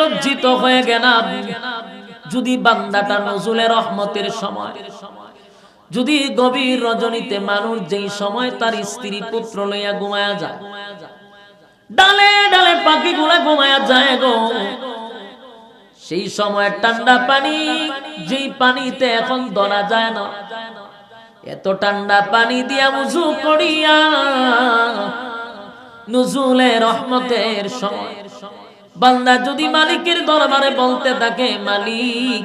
লজ্জিত হয়ে গেলাম। যদি বান্দাটা নজুলের রহমতের সময়, যদি গভীর রজনীতে মানুষ যেই সময় তার স্ত্রী পুত্র লইয়া ঘুমায়া যায়, ডালে ডালে পাখিগুলা ঘুমায়া যায় গো, সেই সময় ঠান্ডা পানি, যেই পানিতে এখন ধরা যায় না, এত ঠান্ডা পানি দিয়া উযু করিয়া নুজুলে রহমতের সময় বান্দা যদি মালিকের দরবারে বলতে থাকে, মালিক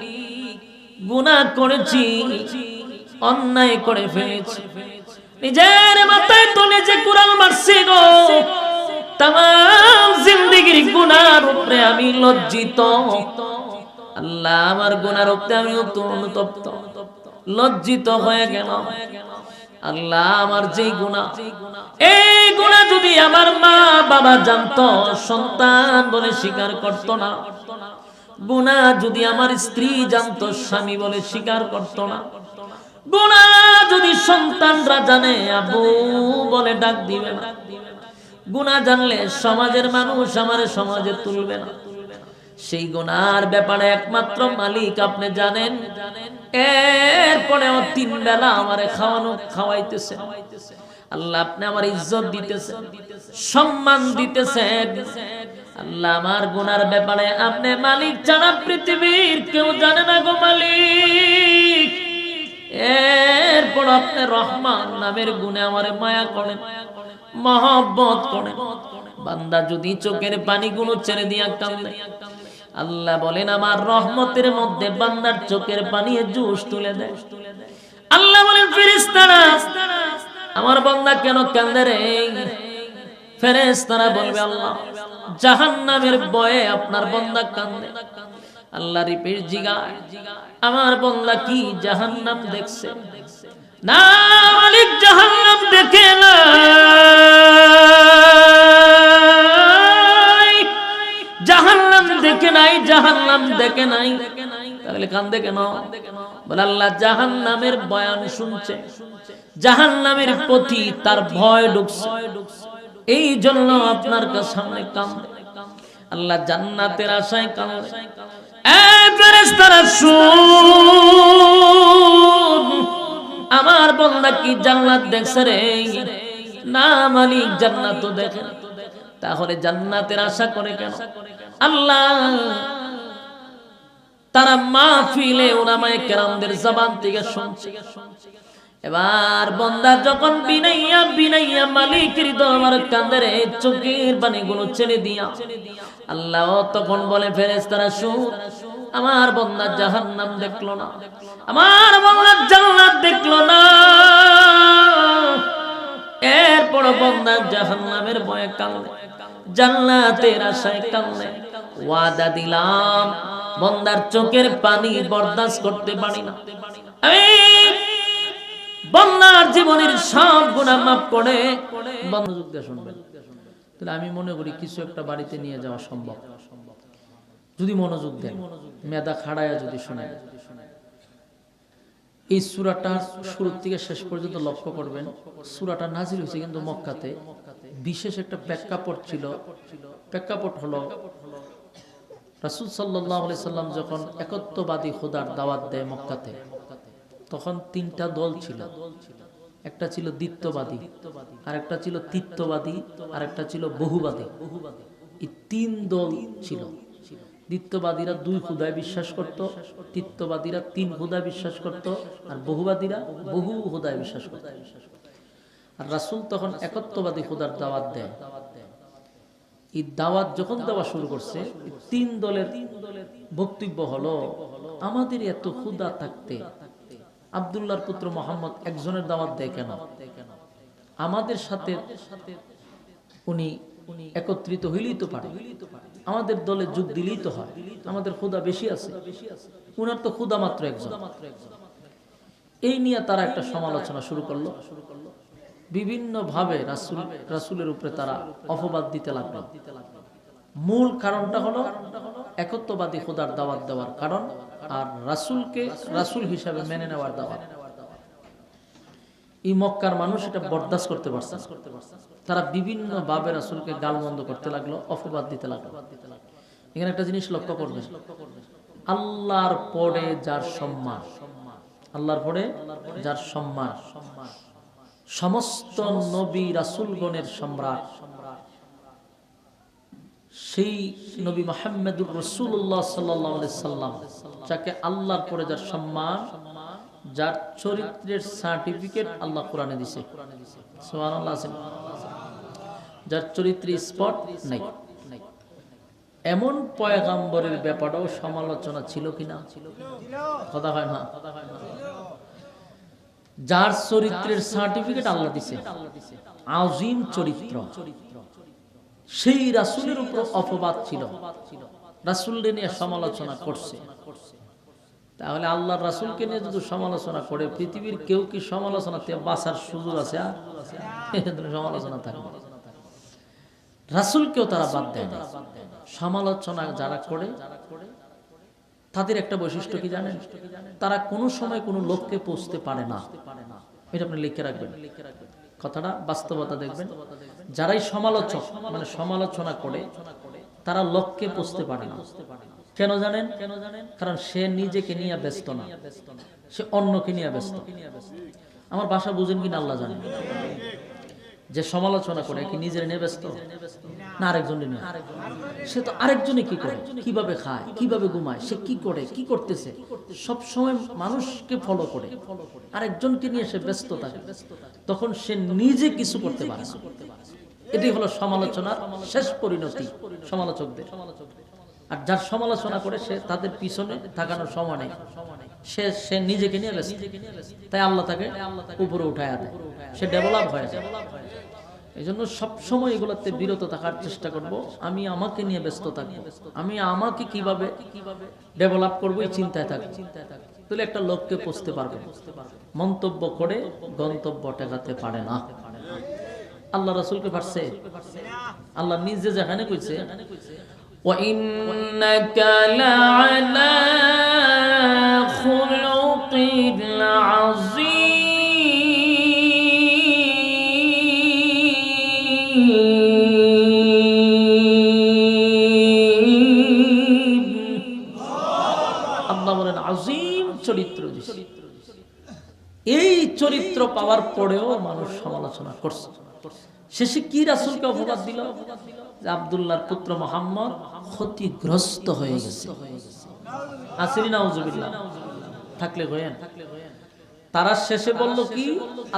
গুনাহ করেছি, অন্যায় করে ফেলেছি, নিজের মাথায় তো নিজে কুড়াল মারছি গো, তামাম জিন্দেগির গুনার উপরে আমি লজ্জিত, আল্লাহ আমার গুনার উপরে আমি অনুতপ্ত, লজ্জিত হয়ে গেল। আল্লাহ আমার যেই গুনাহ, এই গুনাহ যদি আমার মা বাবা জানতো, সন্তান বলে স্বীকার করত না, গুনাহ যদি আমার স্ত্রী জানতো, স্বামী বলে স্বীকার করত না, গুনাহ যদি সন্তানরা জানে, আবু বলে ডাক দিবে না, গুনাহ জানলে সমাজের মানুষ আমারে সমাজে তুলবে না, সেই গুনার ব্যাপারে একমাত্র মালিক আপনি জানেন। এরপরেও 3 বেলা আমারে খাওয়ানো খাওয়াইতেছেন, আল্লাহ আপনি আমার ইজ্জত দিতেছেন, সম্মান দিতেছেন, আল্লাহ আমার গুনার ব্যাপারে আপনি মালিক ছাড়া পৃথিবীর কেউ জানে না গো মালিক। এরপর আপনি রহমান নামের গুণে আমারে মায়া করেন, মহব্বত করেন। বান্দা যদি চোখের পানিগুলো ছেড়ে দিয়া কান্দে, আল্লাহ বলেন আমার রহমতের মধ্যে বান্দার চোখের পানি জুস তুলে দেয়। আল্লাহ বলেন ফেরেশতারা, আমার বান্দা কেন কান্দে রে? ফেরেশতারা বলবে আল্লাহ জাহান্নামের ভয়ে আপনার বান্দা কান্দে। আল্লাহ রিপিট জিগায়, আমার বান্দা কি জাহান্নাম দেখছে? না মালিক, জাহান্নাম দেখে না, জাহান্নাম দেখে নাই, জাহান্নাম দেখে নাই। তাহলে কান্দে কেন? বলে আল্লাহ জাহান্নামের বয়ান শুনছে, জাহান্নামের প্রতি তার ভয় ঢুকছে, এই জন্য আপনার সামনে কান্দে। আল্লাহ জান্নাতের আশায় কান্দে। এই ফেরেশতারা শুন, আমার বান্দা কি জান্নাত দেখছে রে? না মালিক, জান্নাত তো দেখে না। তাহলে জান্নাতের আশা করে কেন? আল্লাহ তারা মাহফিলে উলামায়ে কেরামদের জবান থেকে শুনছে। এবার বান্দা যখন বিনাইয়া বিনাইয়া মালিকের দরবারে কান্দে রে, চোখের পানিগুলো ছেড়ে দিয়া, আল্লাহ তখন বলে ফেরেশতারা শুন, আমার বান্দা জাহান্নাম দেখলো না, আমার বান্দা জান্নাত দেখলো না। এরপর বান্দা জাহান্নামের ভয়ে কান্দে, জান্নাতের আশায় কান্দে। ওয়াদা দিলাম বান্দার চোখের পানি বরদাস্ত করতে পারি না, আমি বান্দার জীবনের সব গুনাহ মাফ করে। মনোযোগ দিয়ে শুনবেন, তাহলে আমি মনে করি কিছু একটা বাড়িতে নিয়ে যাওয়া সম্ভব, যদি মনোযোগ দেন, মেধা খাড়ায়া যদি শোনেন। এই সূরাটা শুরু থেকে শেষ পর্যন্ত লক্ষ্য করবেন, সূরাটা নাজিল হয়েছে কিন্তু মক্কাতে। বিশেষ একটা প্রেক্ষাপট ছিল, প্রেক্ষাপট হলো রাসূল সাল্লাল্লাহু আলাইহি সাল্লাম যখন একত্ববাদী খোদার দাওয়াত দেয় মক্কাতে, তখন 3টা দল ছিল। একটা ছিল দ্বিত্ববাদী, আর একটা ছিল তিত্ববাদী, আর একটা ছিল বহুবাদী। এই 3 দল ছিল। দ্বিত্ববাদীরা 2 খোদায় বিশ্বাস করত, তিত্ববাদীরা 3 খোদায় বিশ্বাস করত, আর বহুবাদীরা বহু খোদায় বিশ্বাস করত। আর রাসূল তখন একত্ববাদী খোদার দাওয়াত দেয়। এই দাওয়াত যখন দেওয়া শুরু করছে, 3 দলের বক্তব্য হলো, আমাদের এত খোদা থাকতে আব্দুল্লাহর পুত্র মুহাম্মদ একজনের দাওয়াত দেয় কেন? আমাদের সাথে উনি একত্রিত হইলেই তো পারে, আমাদের দলে যোগ দিলেই তো হয়, আমাদের খোদা বেশি আছে, উনার তো খোদা মাত্র একজন। এই নিয়ে তারা একটা সমালোচনা শুরু করলো। বিভিন্ন ভাবে রাসূলের উপরে তারা অপবাদ দিতে লাগলো। মূল কারণটা হলো একত্ববাদী খোদার দাওয়াত দেওয়ার কারণ, আর রাসূলকে রাসূল হিসাবে মেনে নেওয়ার দাওয়াত। এই মক্কার মানুষ এটা বরদাস্ত করতে পারছে না। তারা বিভিন্ন ভাবে রাসূলকে গালমন্দ করতে লাগলো, অপবাদ দিতে লাগলো। এখানে একটা জিনিস লক্ষ্য করবেন, আল্লাহর পরে যার সম্মান, আল্লাহর পরে যার সম্মান, সমস্ত নবী রাসূলগণের সম্রাট সেই নবী মুহাম্মদুর রাসূলুল্লাহ সাল্লাল্লাহু আলাইহি সাল্লাম, যাকে আল্লাহর পরে যার সম্মান, যার চরিত্রের সার্টিফিকেট আল্লাহ কোরআনে দিয়েছে, সুবহানাল্লাহ, যার চরিত্রে স্পট নাই, এমন পয়গম্বরের ব্যাপারেও সমালোচনা ছিল কিনা? কথা হয় না? যার চরিত্রের সার্টিফিকেট আল্লাহ দিয়েছে, আযীম চরিত্র, সেই রাসূলের উপর অপবাদ ছিল, রাসূলকে নিয়ে সমালোচনা করছে। তাহলে আল্লাহর রাসূলকে নিয়ে যদি সমালোচনা করে, পৃথিবীর কেউ কি সমালোচনাতে বাঁচার সুযোগ আছে? আর সমালোচনা থাকবে, রাসূলকেও তারা বাদ দেয় না। সমালোচনা যারা করে তাদের একটা বৈশিষ্ট্য কি জানেন? তারা কোনো সময় কোনো লক্ষ্যে পৌঁছতে পারে না। এটা আপনি লিখে রাখবেন, কথাটা বাস্তবতা দেখবেন। যারাই সমালোচক মানে সমালোচনা করে তারা লক্ষ্যে পৌঁছতে পারে না। কেন জানেন? কারণ সে নিজেকে নিয়ে ব্যস্ত না, সে অন্যকে নিয়ে ব্যস্ত। আমার ভাষা বুঝেন কিনা আল্লাহ জানেন। যে সমালোচনা করে কি নিজের নিয়ে ব্যস্ত না আরেকজনের নিয়ে? সে তো আরেকজনে কি করে, কিভাবে খায়, কিভাবে ঘুমায়, সে কি করে, কি করতেছে, সব সময় মানুষকে ফলো করে, আরেকজনকে নিয়ে সে ব্যস্ত থাকে। তখন সে নিজে কিছু করতে পারে না। এটাই হলো সমালোচনার শেষ পরিণতি সমালোচকদের। আর যার সমালোচনা করে সে তাদের পিছনে থাকানোর সময় নেই, সে নিজেকে নিয়ে ব্যস্ত। তাই আল্লাহ তাকে উপরে উঠায় দেয়, সে ডেভেলপ হয়ে যায়। এই জন্য সবসময় এগুলোতে বিরত থাকার চেষ্টা করব। আমি আমাকে নিয়ে ব্যস্ত থাকবো, আমি আমাকে কিভাবে ডেভেলপ করবো এই চিন্তায় থাকবো। তাহলে একটা লক্ষ্যে পৌঁছতে পারবে। মন্তব্য করে গন্তব্য টেকাতে পারে না। আল্লাহ রাসূলকে পারছে? আল্লাহ নিজে যেখানে কইছে وَإِنَّكَ لَعَلَى خُلُقٍ عَظِيمٍ। আল্লাহ বলেন আযীম চরিত্র দিয়েছে। এই চরিত্র পাওয়ার পরেও মানুষ সমালোচনা করছে। শেষে কি রাসূলকে অপবাদ দিল? যে আব্দুল্লাহর পুত্র মুহাম্মদ ক্ষতিগ্রস্ত হয়ে গেছে। আসিরি নাউজুবিল্লাহ থাকলে হয়েন। তারা শেষে বলল কি?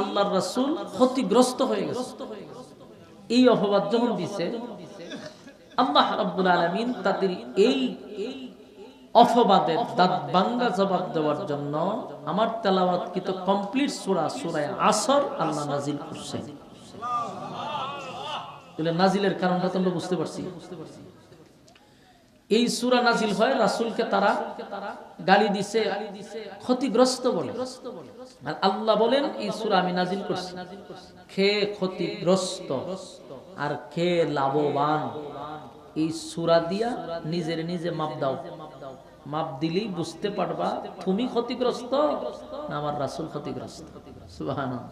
আল্লাহর রাসূল ক্ষতিগ্রস্ত হয়ে গেছে। এই অপবাদ যখন দিছে, আল্লাহ রাব্বুল আলামিন তাদের এই অপবাদের দাঁত ভাঙা জবাব দেওয়ার জন্য আমার তেলাওয়াতকৃত কমপ্লিট সূরা সূরা আসর আল্লাহ নাজিল করছেন। তাহলে নাজিলের কারণটা তোমরা বুঝতে পারছি। এই সূরা নাজিল হয় রাসূলকে তারা গালি দিছে, ক্ষতিগ্রস্ত বলে। আর আল্লাহ বলেন এই সূরা আমি নাজিল করছি, কে ক্ষতিগ্রস্ত আর কে লাভবান। এই সূরা দিয়া নিজের নিজে মাপ দাও, মাপ দিলেই বুঝতে পারবা তুমি ক্ষতিগ্রস্ত না আমার রাসূল ক্ষতিগ্রস্ত। সুবহানাল্লাহ।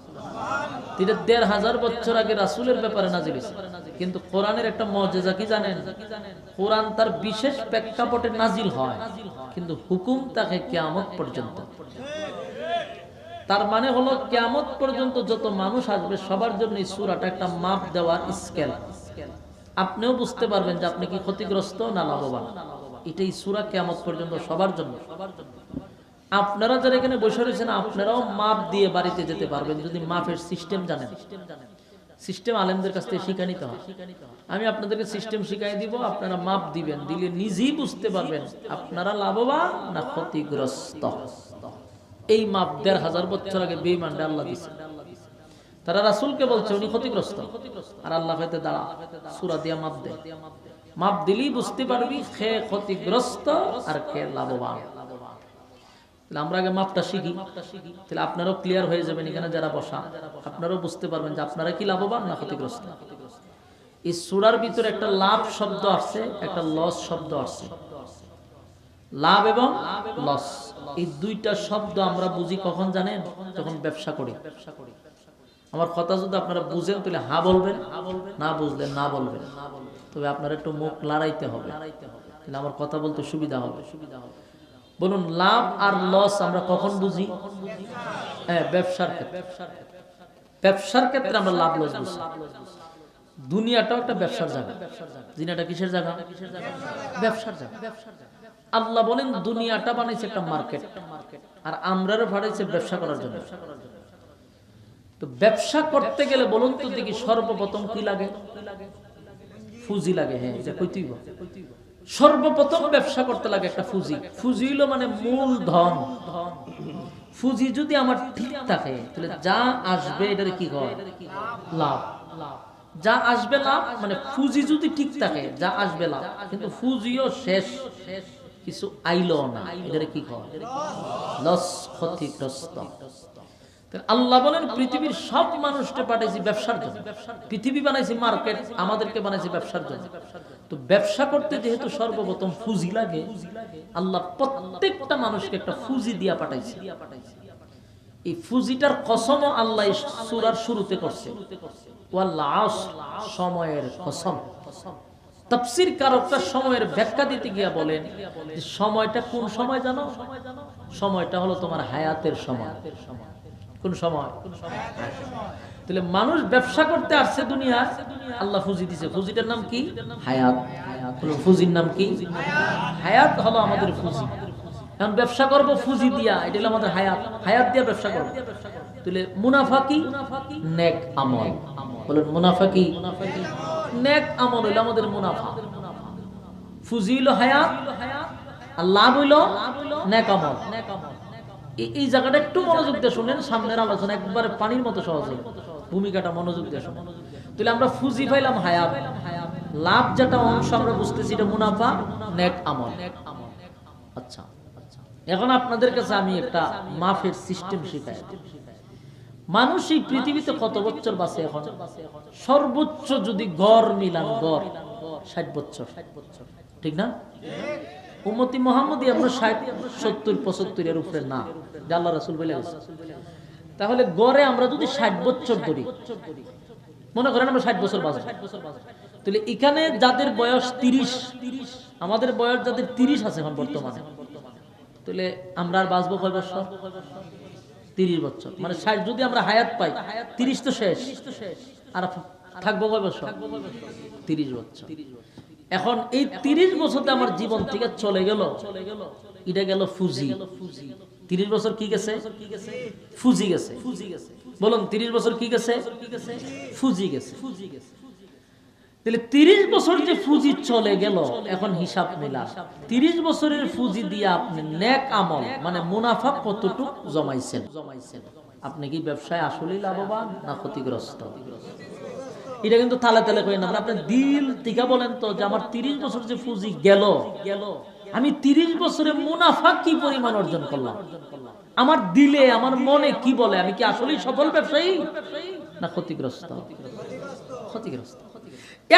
১৫০০ বছর আগে রাসূলের ব্যাপারে নাজিল হয়েছে। কিন্তু কোরআনের একটা মুজিজা কি জানেন? কোরআন তার বিশেষ প্রেক্ষাপটে নাজিল হয়, কিন্তু হুকুম থাকে কিয়ামত পর্যন্ত। তার মানে হলো কিয়ামত পর্যন্ত যত মানুষ আসবে সবার জন্য এই সূরাটা একটা মাপ দেওয়ার স্কেল। আপনিও বুঝতে পারবেন যে আপনি কি ক্ষতিগ্রস্ত না লাভবান। এটাই সূরা কিয়ামত পর্যন্ত সবার জন্য। আপনারা যারা এখানে বসে রয়েছেন আপনারাও মাপ দিয়ে বাড়িতে যেতে পারবেন যদি মাপের সিস্টেম জানেন। সিস্টেম আলেমদের কাছ থেকে শিখে নিতে হয়। আমি আপনাদেরকে সিস্টেম শিখাই দিব, আপনারা মাপ দিবেন, দিলে নিজেই বুঝতে পারবেন আপনারা লাভবান না ক্ষতিগ্রস্ত। এই মাপ ১৫০০ বছর আগে বেঈমানরা আল্লাহ দিয়েছে। তারা রাসূলকে বলছে উনি ক্ষতিগ্রস্ত, আর আল্লাহ হয়তো দাঁড়া সূরা দিয়া মাপ দেয়। মাপ দিলেই বুঝতে পারবি কে ক্ষতিগ্রস্ত আর কে লাভবান। আমরা আগে মাপটা শিখি, তাহলে আপনারাও ক্লিয়ার হয়ে যাবেন। এখানে যারা বসা আপনারাও বুঝতে পারবেন যে আপনারা কি লাভবান না ক্ষতিগ্রস্ত। এই সূরার ভিতরে একটা লাভ শব্দ আসছে, একটা লস শব্দ আসছে। লাভ এবং লস এই দুইটা শব্দ আমরা বুঝি কখন জানেন? যখন ব্যবসা করি। আমার কথা যদি আপনারা বুঝেন তাহলে হা বলবেন, না বুঝলেন না বলবেন। তবে আপনারা একটু মুখ লড়াইতে হবে। তাহলে আমার কথা বলতে সুবিধা হবে। বলুন লাভ আর লস আমরা কখন বুঝি? হ্যাঁ, ব্যবসার ক্ষেত্রে। ব্যবসার ক্ষেত্রে আমরা লাভ লস বুঝি। দুনিয়াটাও একটা ব্যবসার জায়গা। দুনিয়াটা কিসের জায়গা? ব্যবসার জায়গা। আল্লাহ বলেন দুনিয়াটা বানাইছে একটা মার্কেট, আর আমরাও বানাইছে ব্যবসা করার জন্য। তো ব্যবসা করতে গেলে বলুন তো দেখি সর্বপ্রথম কি লাগে? পুঁজি লাগে। হ্যাঁ, এটা কইতেই হবে। সর্বপ্রথম ব্যবসা করতে লাগে একটা পুঁজি। পুঁজি হলো মানে মূলধন। পুঁজি যদি আমার ঠিক থাকে তাহলে যা আসবে এটার কি হয়? লাভ। যা আসবে লাভ, মানে পুঁজি যদি ঠিক থাকে যা আসবে লাভ, কিন্তু পুঁজিও শেষ, কিছু আইলো না, এটার কি হয়? লস, ক্ষতিগ্রস্ত। আল্লাহ বলেন পৃথিবীর সব মানুষকে পাঠাইছি ব্যবসার জন্য। পৃথিবী বানাইছি মার্কেট, আমাদেরকে বানাইছি ব্যবসার জন্য। তো ব্যবসা করতে যেহেতু সর্বপ্রথম পুঁজি লাগে, আল্লাহ প্রত্যেকটা মানুষকে একটা পুঁজি দিয়া পাঠাইছে। এই পুঁজিটার কসম আল্লাহ সূরার শুরুতে করছে, ওয়াল আসর, সময়ের কসম। তাফসীর কারকরা সময়ের ব্যাখ্যা দিতে গিয়া বলেন যে সময়টা কোন সময় জানো? সময়টা হলো তোমার হায়াতের সময়। কোন সময়? তাহলে মানুষ ব্যবসা করতে আসছে দুনিয়া, আল্লাহ পুঁজি দিছে। পুঁজিটার নাম কি? হায়াত। পুঁজির নাম কি? হায়াত হলো আমাদের পুঁজি। এখন ব্যবসা করব পুঁজি দিয়া, এটা হলো আমাদের হায়াত। হায়াত দিয়া ব্যবসা করব। তাহলে মুনাফা কি? নেক আমল। বলেন মুনাফা কি? নেক আমল হলো আমাদের মুনাফা। পুঁজি হলো হায়াত, আর লাভ হইলো নেক আমল। এই জায়গাটা একটু মনোযোগ দিয়ে শুনেন, সামনের আলোচনা একবারে পানির মতো সহজ হবে। ভূমিকাটা মনোযোগ দিয়ে শুনেন। তাহলে আমরা পুঁজি পাইলাম হায়াত, লাভ যেটা অংশ আমরা বুঝতেছি এটা মুনাফা, নেক আমল। আচ্ছা, এখন আপনাদের কাছে আমি একটা মাফের সিস্টেম শিখাই। মানুষ এই পৃথিবীতে কত বছর বাঁচে? এখন সর্বোচ্চ যদি গড় মিলান, গড় 60 বছর, ঠিক না? উম্মতি মুহাম্মদী আমরা 60, 70, 75 এর উপরে না, আল্লাহ রাসূল বলে গেছে। তাহলে গড়ে আমরা যদি 60 বছর ধরি, মনে করেন আমরা 60 বছর বাঁচব, তাহলে এখানে যাদের বয়স 30, আমাদের বয়স যাদের 30 আছে এখন বর্তমানে, তাহলে আমরা আর বাঁচবো কয় বছর? 30 বছর। মানে 60 যদি আমরা হায়াত পাই, 30 তো শেষ, আর থাকবো কয় বছর? 30 বছর। এখন এই 30 বছরতে আমার জীবন থেকে চলে গেল, এটা গেল পুঁজি। 30 বছর কি গেছে? পুঁজি গেছে। বলুন 30 বছর কি গেছে? পুঁজি গেছে। তাহলে 30 বছর যে পুঁজি চলে গেল, এখন হিসাব মিলা 30 বছরের পুঁজি দিয়ে আপনি নেক আমল মানে মুনাফা কতটুকু জমাইছেন? আপনি কি ব্যবসায় আসলেই লাভবান না ক্ষতিগ্রস্ত? এটা কিন্তু তালে তালে কই না, আপনি দিল থেকে বলেন তো যে আমার 30 বছর যে পুঁজি গেল, আমি 30 বছরে মুনাফা কি পরিমাণ অর্জন করলাম? আমার দিলে, আমার মনে কি বলে? আমি কি আসলেই সফল ব্যবসায়ী না ক্ষতিগ্রস্ত? ক্ষতিগ্রস্ত।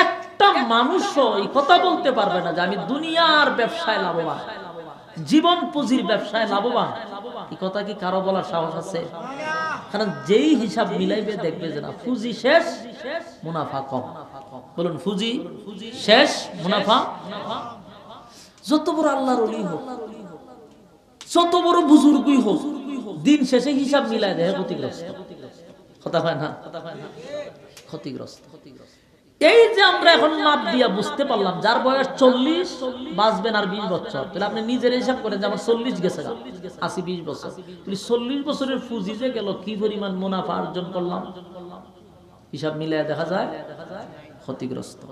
একটা মানুষও এই কথা বলতে পারবে না যে আমি দুনিয়ার ব্যবসায় লাভবান, জীবন পুঁজির ব্যবসায় লাভবান। এই কথা কি কারো বলার সাহস আছে? কারণ যেই হিসাব মিলাইবে দেখবে যে না, পুঁজি শেষ, মুনাফা কম। বলুন পুঁজি শেষ, মুনাফা। যত বড় আল্লাহর ওলি হোক, যত বড় বুজুর্গই হোক, দিন শেষে হিসাব মিলাই দেয় ক্ষতিগ্রস্ত। কথা হয় না? ক্ষতিগ্রস্ত। এই যে আমরা এখন মাপ দিয়া বুঝতে পারলাম যার বয়স 40 বাঁচবেন আর 20 বছর, তাহলে আপনি নিজের হিসাব করেন যে আমার 40 গেছে, 80, 20 বছর। 40 বছরের পুঁজি যে গেল, কি পরিমাণ মুনাফা অর্জন করলাম? হিসাব মিলায় দেখা যায় ক্ষতিগ্রস্ত।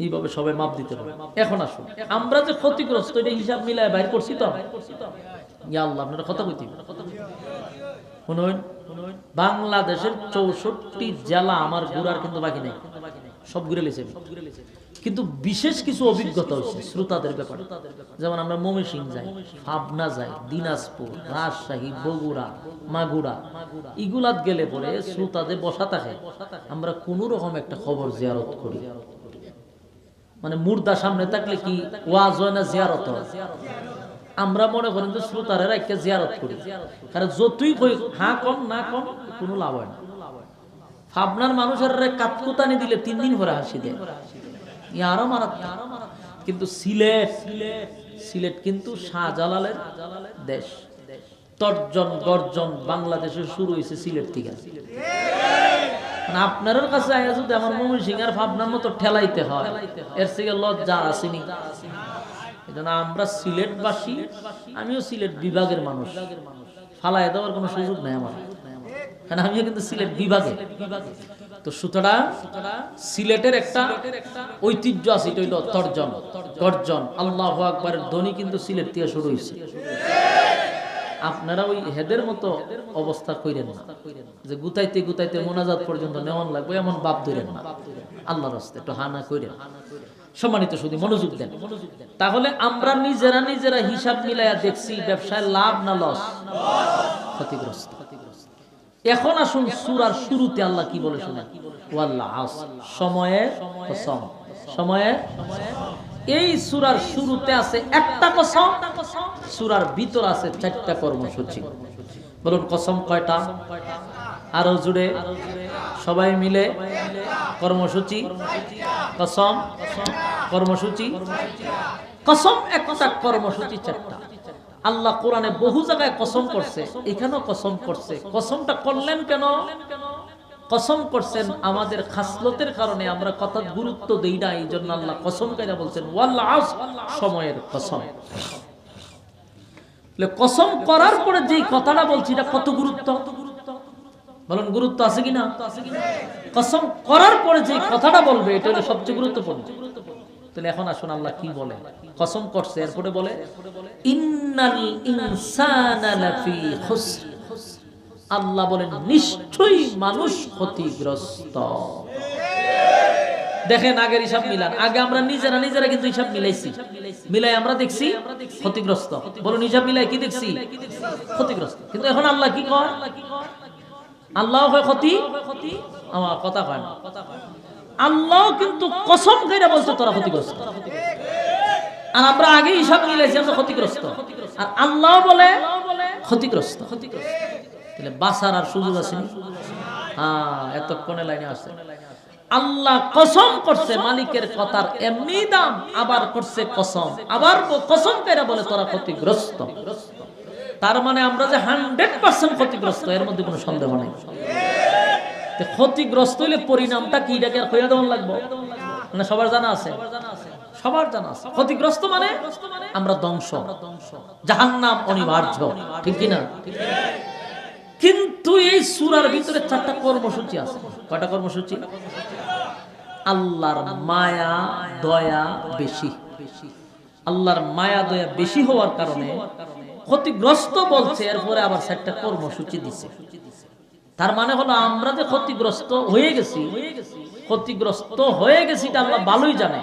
এইভাবে সবাই মাপ দিতে হবে। এখন আসুন, আমরা যে ক্ষতিগ্রস্ত এটা হিসাব মিলায় বাইর করছি তো? ইয়া আল্লাহ, আপনারা কথা কইতে শুনুন, বাংলাদেশের 64 জেলা আমার ঘুরার কিন্তু বাকি নেই, সব ঘুরে লেছে। কিন্তু বিশেষ কিছু অভিজ্ঞতা হচ্ছে শ্রোতাদের ব্যাপারে। যেমন আমরা ময়মনসিংহ যাই, পাবনা যাই, দিনাজপুর, রাজশাহী, বগুড়া, মাগুরা, এগুলাত গেলে পরে শ্রোতাদের বসা থাকে, আমরা কোন রকম একটা খবর জিয়ারত করি। মানে মুর্দা সামনে থাকলে কি ওয়াজ হয় না, জিয়ারত হয়। আমরা মনে করেন যে শ্রোতারা একটা জিয়ারত করি, কারণ যতই কই হ্যাঁ কম না কম কোনো লাভ হয় না। পাবনার মানুষের কাতকুতানি দিলে 3 দিন পরে হাসি দেয়, আরো মারাত্মক। কিন্তু সিলেট সিলেট কিন্তু শাহজালালের দেশ। তর্জন গর্জন বাংলাদেশে শুরু হয়েছে সিলেট থেকে। আপনার কাছে যদি আমার ময়মনসিংহ আর পাবনার মতো ঠেলাইতে হয়, এর থেকে লজ্জা আসেনি। এজন্য আমরা সিলেটবাসী, আমিও সিলেট বিভাগের মানুষ, ফালায় দেওয়ার কোনো সুযোগ নাই আমার, কারণ আমিও কিন্তু সিলেট বিভাগে। তো সুতরাং সিলেটের একটা ঐতিহ্য আছে, এটা হইল তর্জন গর্জন, আল্লাহু আকবারের ধ্বনি কিন্তু সিলেট থেকে শুরু হয়েছে। আপনারা ওই হেদের মতো অবস্থা কইরেন না যে গুতাইতে গুতাইতে মোনাজাত পর্যন্ত নেওয়ান লাগবে, এমন বাপ ধরেন না। আল্লাহর রাস্তায় একটু হানা কইরেন। সম্মানিত শুধু মনোযোগ দেন। তাহলে আমরা নিজেরা নিজেরা হিসাব মিলাইয়া দেখছি ব্যবসায় লাভ না লস? ক্ষতিগ্রস্ত। এখন আসুন সূরার শুরুতে আল্লাহ কি বলে শুনেন, ওয়াল আসর, সময়ের কসম। সময়ের, এই সূরার শুরুতে আছে একটা কসম, সূরার ভিতর আছে 4টা কর্মসূচি। বলুন কসম কয়টা? আরো জুড়ে সবাই মিলে কর্মসূচি, কসম, কর্মসূচি, কসম। একটা কর্মসূচি 4টা। আল্লাহ কোরআনে বহু জায়গায় কসম করছে, এখানেও কসম করছে। কসমটা করলেন কেন? কসম করছেন আমাদের খাসলতের কারণে, আমরা কথা গুরুত্ব দেই না, এই জন্য আল্লাহ কসম কাইরা বলছেন ওয়াল আসর, সময়ের কসম। কসম করার পরে যেই কথাটা বলছি এটা কত গুরুত্ব, বলুন গুরুত্ব আছে কিনা? কসম করার পরে যে কথাটা বলবে এটা হলো সবচেয়ে গুরুত্বপূর্ণ। তাহলে এখন আসুন আল্লাহ কি বলে, কসম করছে এরপরে বলে ইন্নাল ইনসানা লাফি খুসর। আল্লাহ বলেন নিশ্চয়ই মানুষ ক্ষতিগ্রস্ত। দেখেন আগের হিসাব মিলান, আগে আমরা নিজেরা নিজেরা কিন্তু হিসাব মিলাইছি, মিলাই আমরা দেখছি ক্ষতিগ্রস্ত। বলুন হিসাব মিলাই কি দেখছি? ক্ষতিগ্রস্ত। কিন্তু এখন আল্লাহ কি কয়? আল্লাহ হয় ক্ষতি, আমার কথা কয় না। আল্লাহ কিন্তু কসম কইরা বলছে তোরা ক্ষতিগ্রস্ত, আর আমরা আগে হিসাব মিলাইছি আমরা ক্ষতিগ্রস্ত, আর আল্লাহ বলে ক্ষতিগ্রস্ত। তাহলে বাঁচার আর সুযোগ আছে? হ্যাঁ, এতক্ষণে লাইনে আসছে। আল্লাহ কসম করছে মালিকের কথার এমনি দাম, আবার করছে কসম, আবার কসম কইরা বলে তোরা ক্ষতিগ্রস্ত। তার মানে আমরা যে 100% ক্ষতিগ্রস্ত, এর মধ্যে কোনো সন্দেহ নেই। ক্ষতিগ্রস্ত হইলে পরিণামটা কি, এটাকে আর কইয়া দেওয়া লাগবে না? সবার জানা আছে, সবার জানা আছে। ক্ষতিগ্রস্ত মানে আমরা ধ্বংস, জাহান্নাম অনিবার্য, ঠিক কি না? কিন্তু এই সূরার ভিতরে 4টা কর্মসূচি আছে। কয়টা কর্মসূচি? আল্লাহর মায়া দয়া বেশি। আল্লাহর মায়া দয়া বেশি হওয়ার কারণে ক্ষতিগ্রস্ত বলছে, এরপরে আবার 4টা কর্মসূচি দিছে। তার মানে হলো আমরা যে ক্ষতিগ্রস্ত হয়ে গেছি, ক্ষতিগ্রস্ত হয়ে গেছি এটা আল্লাহ ভালোই জানে,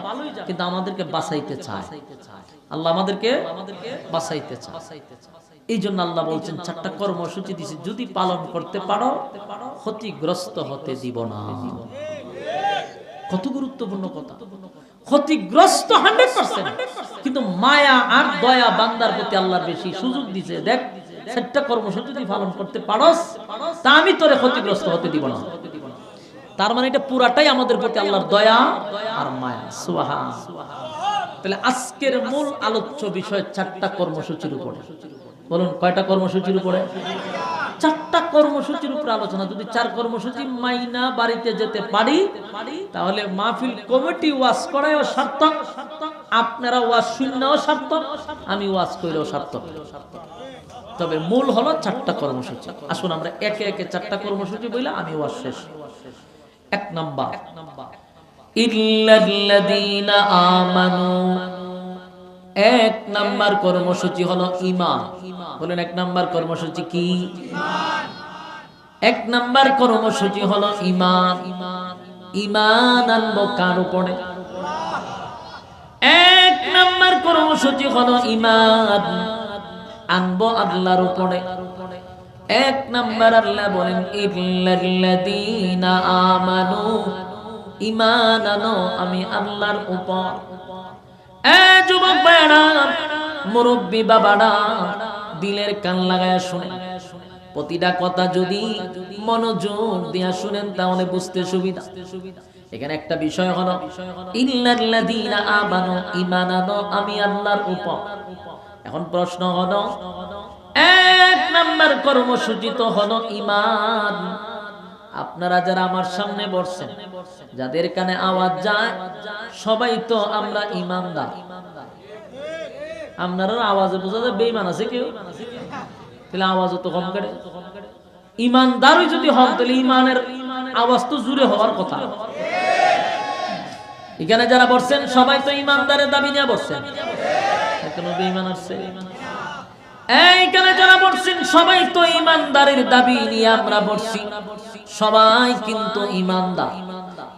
কিন্তু আমাদেরকে বাঁচাইতে চায়। আল্লাহ আমাদেরকে বাঁচাইতে চায়। এই জন্য আল্লাহ বলছেন 4টা কর্মসূচি দিছি, যদি পালন করতে পারো ক্ষতিগ্রস্ত হতে দিব না। কত গুরুত্বপূর্ণ কথা। ক্ষতিগ্রস্ত 100%, কিন্তু মায়া আর দয়া বান্দার প্রতি আল্লাহর বেশি। সুযোগ দিছে, দেখ 4টা কর্মসূচি যদি পালন করতে পারস তা আমি তোরে ক্ষতিগ্রস্ত হতে দিব না। তার মানে এটা পুরাটাই আমাদের প্রতি আল্লাহর দয়া আর মায়া। সুবহান। তাহলে আজকের মূল আলোচ্য বিষয় 4টা কর্মসূচির উপরে। বলুন কয়টা কর্মসূচির উপরে? 4টা কর্মসূচির উপরে আলোচনা। যদি 4 কর্মসূচি মাইনা বাড়িতে যেতে পারি, তাহলে মাহফিল কমিটি ওয়াজ করায়ও সার্থক, আপনারা ওয়াজ শুনলেও সার্থক, আমি ওয়াজ কইলেও সার্থক। তবে মূল হলো 4টা কর্মসূচি। আসুন আমরা একে একে 4টা কর্মসূচি বইলা আমি ওয়াজ শেষ। 1 নাম্বার, ইল্লাল্লাযীনা আমানু। 1 নাম্বার কর্মসূচি হলো ঈমান। বলেন 1 নাম্বার কর্মসূচি কি? 1 নাম্বার কর্মসূচি হলো ঈমান। ঈমান আনবো কার উপরে? 1 নাম্বার কর্মসূচি হলো ঈমান আনবো আল্লাহর উপরে। 1 নাম্বার আল্লাহ বলেন ইল্লাল্লাযীনা আমানু, ঈমান আনো আমি আল্লাহর উপর। যুবক ভাইরা, মুরব্বী বাবারা, দিলের কান লাগায়া শুনেন। প্রতিটা কথা যদি মনোযোগ দিয়া শুনেন তাহলে বুঝতে সুবিধা। এখানে একটা বিষয় হলো ইল্লাল্লাযীনা আমানু, ঈমান আনো আমি আল্লাহর উপর। এখন প্রশ্ন হলো, এক নাম্বার কর্মসূচি তো হলো ঈমান। আপনারা যারা আমার সামনে বসছেন, যাদের কানে আওয়াজ যায়, সবাই তো আমরা ঈমানদার। আপনারা আওয়াজে বোঝা যায় বেঈমান আছে কেউ? তাহলে আওয়াজও তো কম করে। ঈমানদারই যদি হন তাহলে ঈমানের আওয়াজ তো জুড়ে হওয়ার কথা। এখানে যারা বসছেন সবাই তো ঈমানদারের দাবি নিয়ে বসছেন, কোনো বেঈমান আছে? এইখানে যারা বসছেন সবাই তো ঈমানদারের দাবি নিয়ে আমরা বসছি, সবাই কিন্তু ঈমানদার।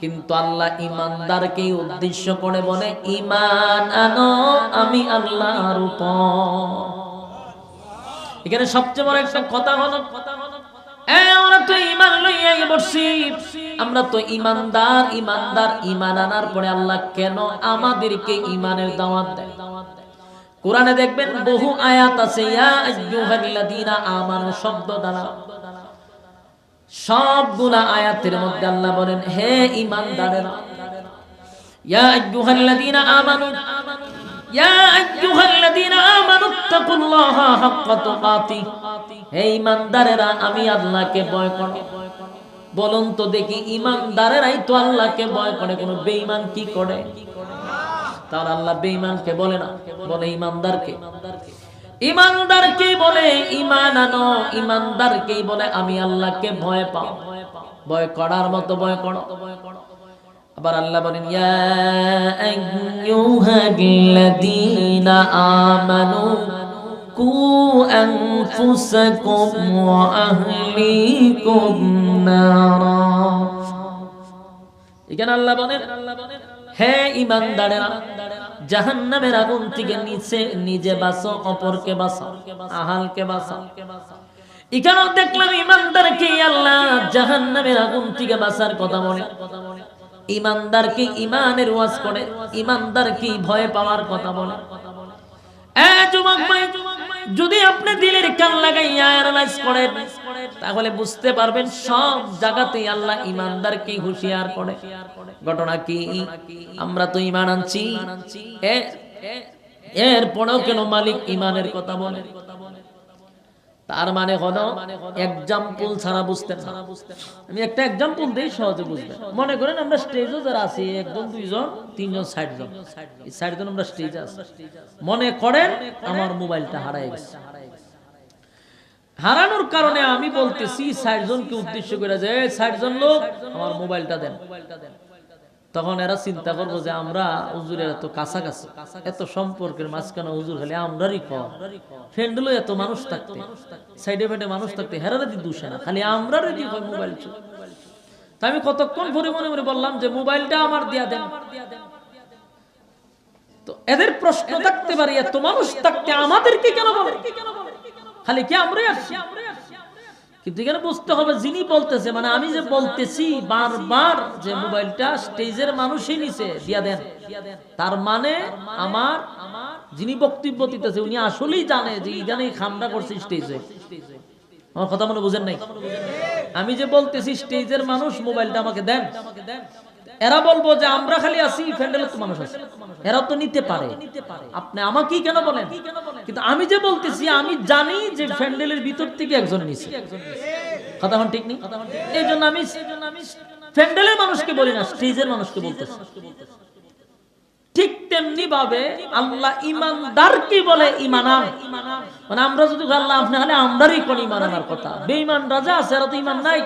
কিন্তু আল্লাহ ঈমানদারকে উদ্দেশ্য করে বলে ঈমান আনো আমি আল্লাহর উপর। এখানে সবচেয়ে বড় একটা কথা হলো, আমরা তো ঈমান লইয়াই বসছি, আমরা তো ঈমানদার। ঈমান আনার পরে আল্লাহ কেন আমাদেরকে ঈমানের দাওয়াত দেয়? কোরআনে দেখবেন বহু আয়াত আছে ইয়া আইয়ুহাল্লাযীনা আমানু শব্দ দ্বারা। সবগুলা আয়াতের মধ্যে আল্লাহ বলেন হে ঈমানদারেরা, ইয়া আইয়ুহাল্লাযীনা আমানু, ইয়া আইয়ুহাল্লাযীনা আমানুত্তাকুল্লাহা হাক্কা তুকাতিহ। হে ঈমানদারেরা আমি আল্লাহকে ভয় করো। বলুন তো দেখি, ঈমানদারেরাই তো আল্লাহকে ভয় করে, কোন বেঈমান কি করে? তাহলে আল্লাহ বেঈমানকে বলে না, বলে ঈমানদারকে। ঈমানদারকে বলে ঈমান আনো, ঈমানদারকে বলে আমি আল্লাহকে ভয় পাও। ভয় করার মতো ভয় করো। আবার আল্লাহ বলেন ইয়া আইয়ুহাল্লাযীনা আমানু কু আনফুসাকুম ওয়া আহলিকুম নারা। এখানে আল্লাহ বলেন হে ঈমানদারেরা, জাহান্নামের আগুন থেকে নিজে বাঁচো, অপরকে বাঁচাও, আহালকে বাঁচাও। এখানেও দেখলাম ঈমানদারকে আল্লাহ জাহান্নামের আগুন থেকে বাঁচার কথা বলে, ঈমানদারকে ঈমানের ওয়াজ করে, ঈমানদারকে ভয় পাওয়ার কথা বলে। যুবক ভাই, যদি আপনি দিলের কান লাগাইয়া অ্যানালাইজ করেন তাহলে বুঝতে পারবেন সব জায়গাতেই আল্লাহ ঈমানদারকে হুঁশিয়ার করে। ঘটনা কি? আমরা তো ঈমান আনছি, এরপরেও কেন মালিক ঈমানের কথা বলে? তার মানে হলো এক্সাম্পল ছাড়া বুঝতেন না। আমি একটা এক্সাম্পল দেই, সহজে বুঝবেন। মনে করেন আমরা স্টেজে যারা আছি, একজন, দুইজন, তিনজন, 60 জন, এই 60 জন আমরা স্টেজে আছি। মনে করেন আমার মোবাইলটা হারায় গেছে। হারানোর কারণে আমি বলতেছি 60 জনকে উদ্দেশ্য করে যে 60 জন লোক আমার মোবাইলটা দেন। তখন এরা চিন্তা করবো যে আমরা হুজুরের এত কাছাকাছি, এত সম্পর্কের মাঝখানে হুজুর খালি আমরারই কম, ফ্রেন্ডলো এত মানুষ থাকতে, সাইডে ফাইডে মানুষ থাকতে হেরারে দি দোষে না, খালি আমরারই দি হয় মোবাইল চুরি। তাই আমি কতক্ষণ পরে মনে মনে বললাম যে মোবাইলটা আমার দিয়া দেন। তো এদের প্রশ্ন থাকতে পারে, এত মানুষ থাকতে আমাদেরকে কেন বলে? খালি কি আমরাই আসছি? কিন্তু এখানে বুঝতে হবে যিনি বলতেছে, মানে আমি যে বলতেছি বারবার যে মোবাইলটা স্টেজের মানুষই নিছে দিয়া দেন, তার মানে আমার যিনি বক্তব্য দিতেছে উনি আসলেই জানে যে এখানে খামটা করছে স্টেজে। আমার কথা মনে বুঝেন নাই? আমি যে বলতেছি স্টেজের মানুষ মোবাইলটা আমাকে দেন, এরা বলবো যে আমরা খালি আছি, ফ্যান্ডেলের তো মানুষ আছে, এরা তো নিতে পারে, আপনি আমাকেই কেন বলেন? কিন্তু আমি যে বলতেছি আমি জানি যে ফ্যান্ডেলের ভিতর থেকে একজন নিছে। কথা হন ঠিক নেই? এই জন্য আমি ফ্যান্ডেলের মানুষকে বলি না, স্টেজের মানুষকে বলতেছি। ঠিক তেমনি ভাবে আল্লাহ ঈমানদারকে বলে ঈমানান। মানে আমরা যদি আল্লাহ আপনি হলে আমরারই কোন ঈমান আনার কথা, বেঈমান রাজা আছে, এরা তো ঈমান নাই,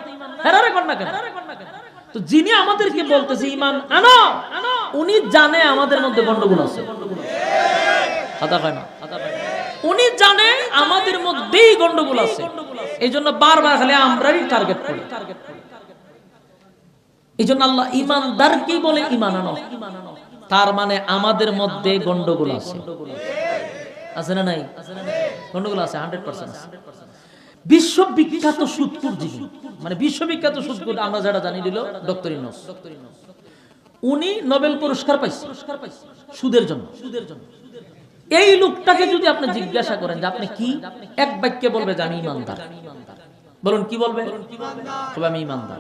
হেরারে কোন না কেন? তো যিনি আমাদেরকে বলতেছে ঈমান আনো, উনি জানে আমাদের মধ্যে গন্ডগোল আছে। কথা কয় না? উনি জানে আমাদের মধ্যেই গন্ডগোল আছে, এই জন্য বারবার খালি আমরারই টার্গেট করি। এই জন্য আল্লাহ ঈমানদারকে বলে ঈমান আনো, তার মানে আমাদের মধ্যে গন্ডগোল আছে। আছে না নাই? গন্ডগোল আছে, 100% আছে। বিশ্ববিখ্যাত সুদখোর যিনি, মানে বিশ্ববিখ্যাত সুদখোর আমরা যারা জানি দিল ডক্টর ইউনূস, উনি নোবেল পুরস্কার পাইছে সুদের জন্য। এই লোকটাকে যদি আপনি জিজ্ঞাসা করেন যে আপনি কি, এক বাক্যে বলবে যে আমি ঈমানদার। বলুন কি বলবে? তবে আমি ঈমানদার।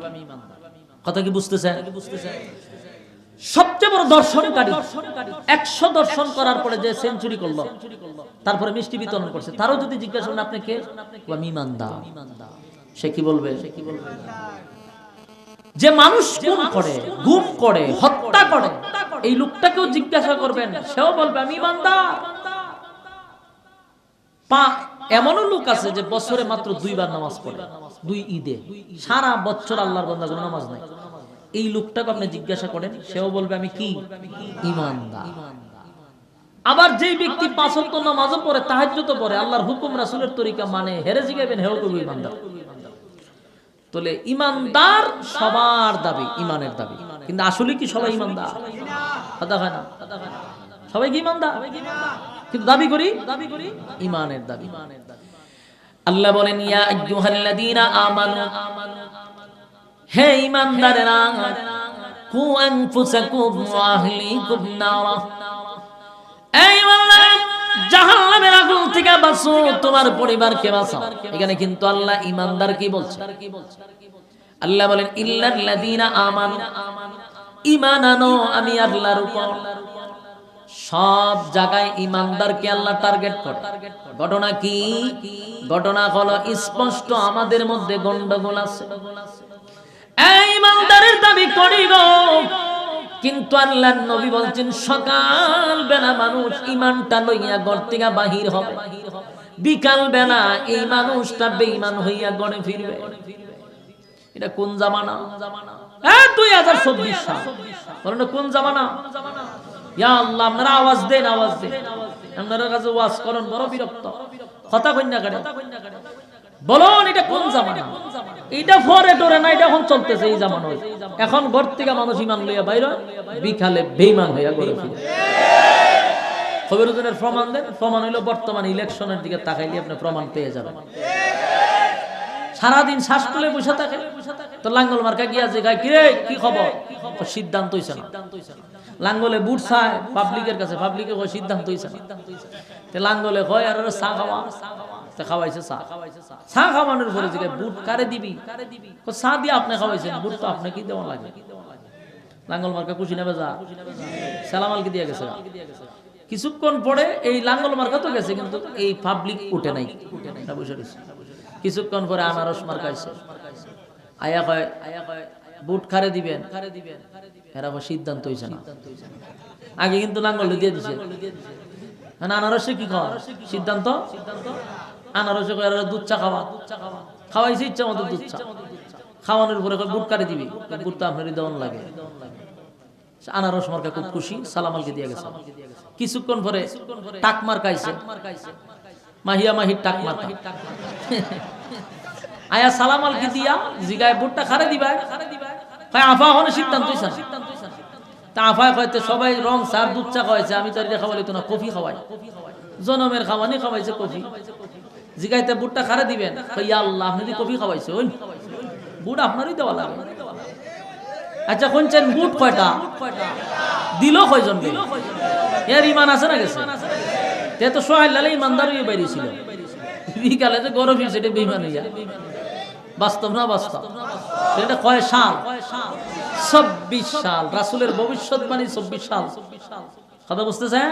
কথা কি বুঝতেছেন? সবচেয়ে বড় দর্শনকারী, 100 দর্শন করার পরে যে সেঞ্চুরি করলো, তারপরে মিষ্টি বিতরণ করছে, তারও যদি জিজ্ঞাসা করেন আপনি কে, আমি ইমানদার, সে কি বলবে? যে মানুষ খুন করে, গুম করে, হত্যা করে, এই লোকটাকেও জিজ্ঞাসা করবেন, সেও বলবে আমি ইমানদার। এমনও লোক আছে যে বছরে মাত্র 2 বার নামাজ পড়ে, 2 ঈদে, সারা বছর আল্লাহর বান্দা কোনো নামাজ নাই। এই লোকটাকে আপনি জিজ্ঞাসা করেন, সেও বলবে আমি কি, ইমানদার। আবার যেই ব্যক্তি 5 ওয়াক্ত নামাজও পড়ে, তাহাজ্জুদও পড়ে, আল্লাহর হুকুম রাসূলের তরিকা মানে, হেরে জিগাবেন হেও করবে ইমানদার। তাহলে ইমানদার সবার দাবি, ইমানের দাবি, কিন্তু আসলে কি সবাই ইমানদার? কথা হয় না, সবাই কি ইমানদার? কিন্তু দাবি করি ইমানের দাবি। আল্লাহ বলেন ইয়া আইয়ুহাল্লাযীনা আমানু, হে ঈমানদারেরা, কু আনফুসাকুম ওয়া আহলিকুম নারা, এই আল্লাহ জাহান্নামের আগুন থেকে বাঁচাও, তোমার পরিবারকে বাঁচাও। এখানে কিন্তু আল্লাহ ঈমানদার কি বলছে? আল্লাহ বলেন ইল্লাল্লাযীনা আমানু, ঈমান আনো আমি আল্লাহর উপর। সব জায়গায় ঈমানদারকে আল্লাহ টার্গেট করে। ঘটনা কি? ঘটনা হলো স্পষ্ট আমাদের মধ্যে গন্ডগোল আছে। এই ঈমানদারের দাবি করি গো, কিন্তু আল্লাহর নবী বলছেন সকাল বেলা মানুষ ঈমানটা লইয়া ঘর থেকে বাহির হবে, বিকাল বেলা এই মানুষটা বেঈমান হইয়া ঘরে ফিরবে। এটা কোন জামানা? 2024 সাল। বলেন কোন জামানা? ইয়া আল্লাহ, আপনারা আওয়াজ দেন, আওয়াজ দেন, আপনারা কাছে ওয়াজ করেন, বড় বিরক্ত, কথা কইনা করে বলুন এটা কোন জামানা? এটা ফরে ডরে না, এটা এখন চলতেছে এই জামানা। এখন ঘর থেকে মানুষ ঈমান লইয়া বাইরে, বিকালে বেঈমান হইয়া ঘরে ফিরে। খবরুদ্দিনের প্রমাণ দেন, প্রমাণ হইলো বর্তমান ইলেকশনের দিকে তাকাইলে আপনি প্রমাণ পেয়ে যাবেন। সারাদিন শ্বাস তুলে বসে থাকে, তো লাঙ্গল মার্কা গিয়া যে গায় কিরে কি খবর, তো সিদ্ধান্ত হইছে না। লাঙ্গলে বুট চায় পাবলিকের কাছে, পাবলিকে কয় সিদ্ধান্ত হইছে না। তে লাঙ্গলে কয় আর চা খাওয়া, তে খাওয়াইছে চা। চা খাওয়ানোর পরে যে বুট কারে দিবি, চা দিয়ে আপনি খাওয়াইছেন, বুট তো আপনি কি দেওয়া লাগে। লাঙ্গল মার্কা খুশি নেবে যা, সালামালকে দিয়ে গেছে। কিছুক্ষণ পরে এই লাঙ্গল মার্কা তো গেছে, কিন্তু এই পাবলিক উঠে নাই, বসে রয়েছে। কিছুক্ষণ পরে আনারস মার্কাইছে, আয়া কয় বুট খারে দিবেন, এরা সিদ্ধান্ত হইছে না। আগে কিন্তু লাঙ্গল দিয়ে দিছে, আনারসে কি খাওয়া সিদ্ধান্ত। আনারসে কয় দুধ চা খাওয়া, খাওয়াইছে ইচ্ছা মতো দুধ চা। খাওয়ানোর পরে বুট কাটে দিবি, বুট তো আপনারই দেওয়ান লাগে। আনারস মার্কা খুব খুশি, সালামালকে দিয়ে গেছে। কিছুক্ষণ পরে টাক মার্কাইছে, মাহিয়া মাহির টাক মার্কা। আয়া সালামালকে দিয়া জিগায় বুটটা খারে দিবাই, আফা হলে সিদ্ধান্ত হইছে না। তা আফায় কয়তে সবাই রং সার দুধ চা খাওয়াইছে, আমি তো এটা খাওয়াইতো না, কফি খাওয়াই, জনমের খাওয়ানি খাওয়াইছে কফি। জিগাইতে বুটটা খারে দিবেন, ইয়া আল্লাহ আপনি যদি কফি খাওয়াইছে, ওই বুট আপনারই দেওয়া লাগে। আচ্ছা শুনছেন বুট কয়টা দিল, কয়জন দিল, এর ইমান আছে না গেছে? তে তো সোহাইল লালে ইমানদার হয়ে বেরিয়েছিল, বিকালে যে গরম ফিরছে এটা বেঈমান হইয়া। বাস্তব না বাস্তব? এটা কয় সাল? 24 সাল। রাসূলের ভবিষ্যৎবাণী 24 সাল। কথা বুঝতেছেন?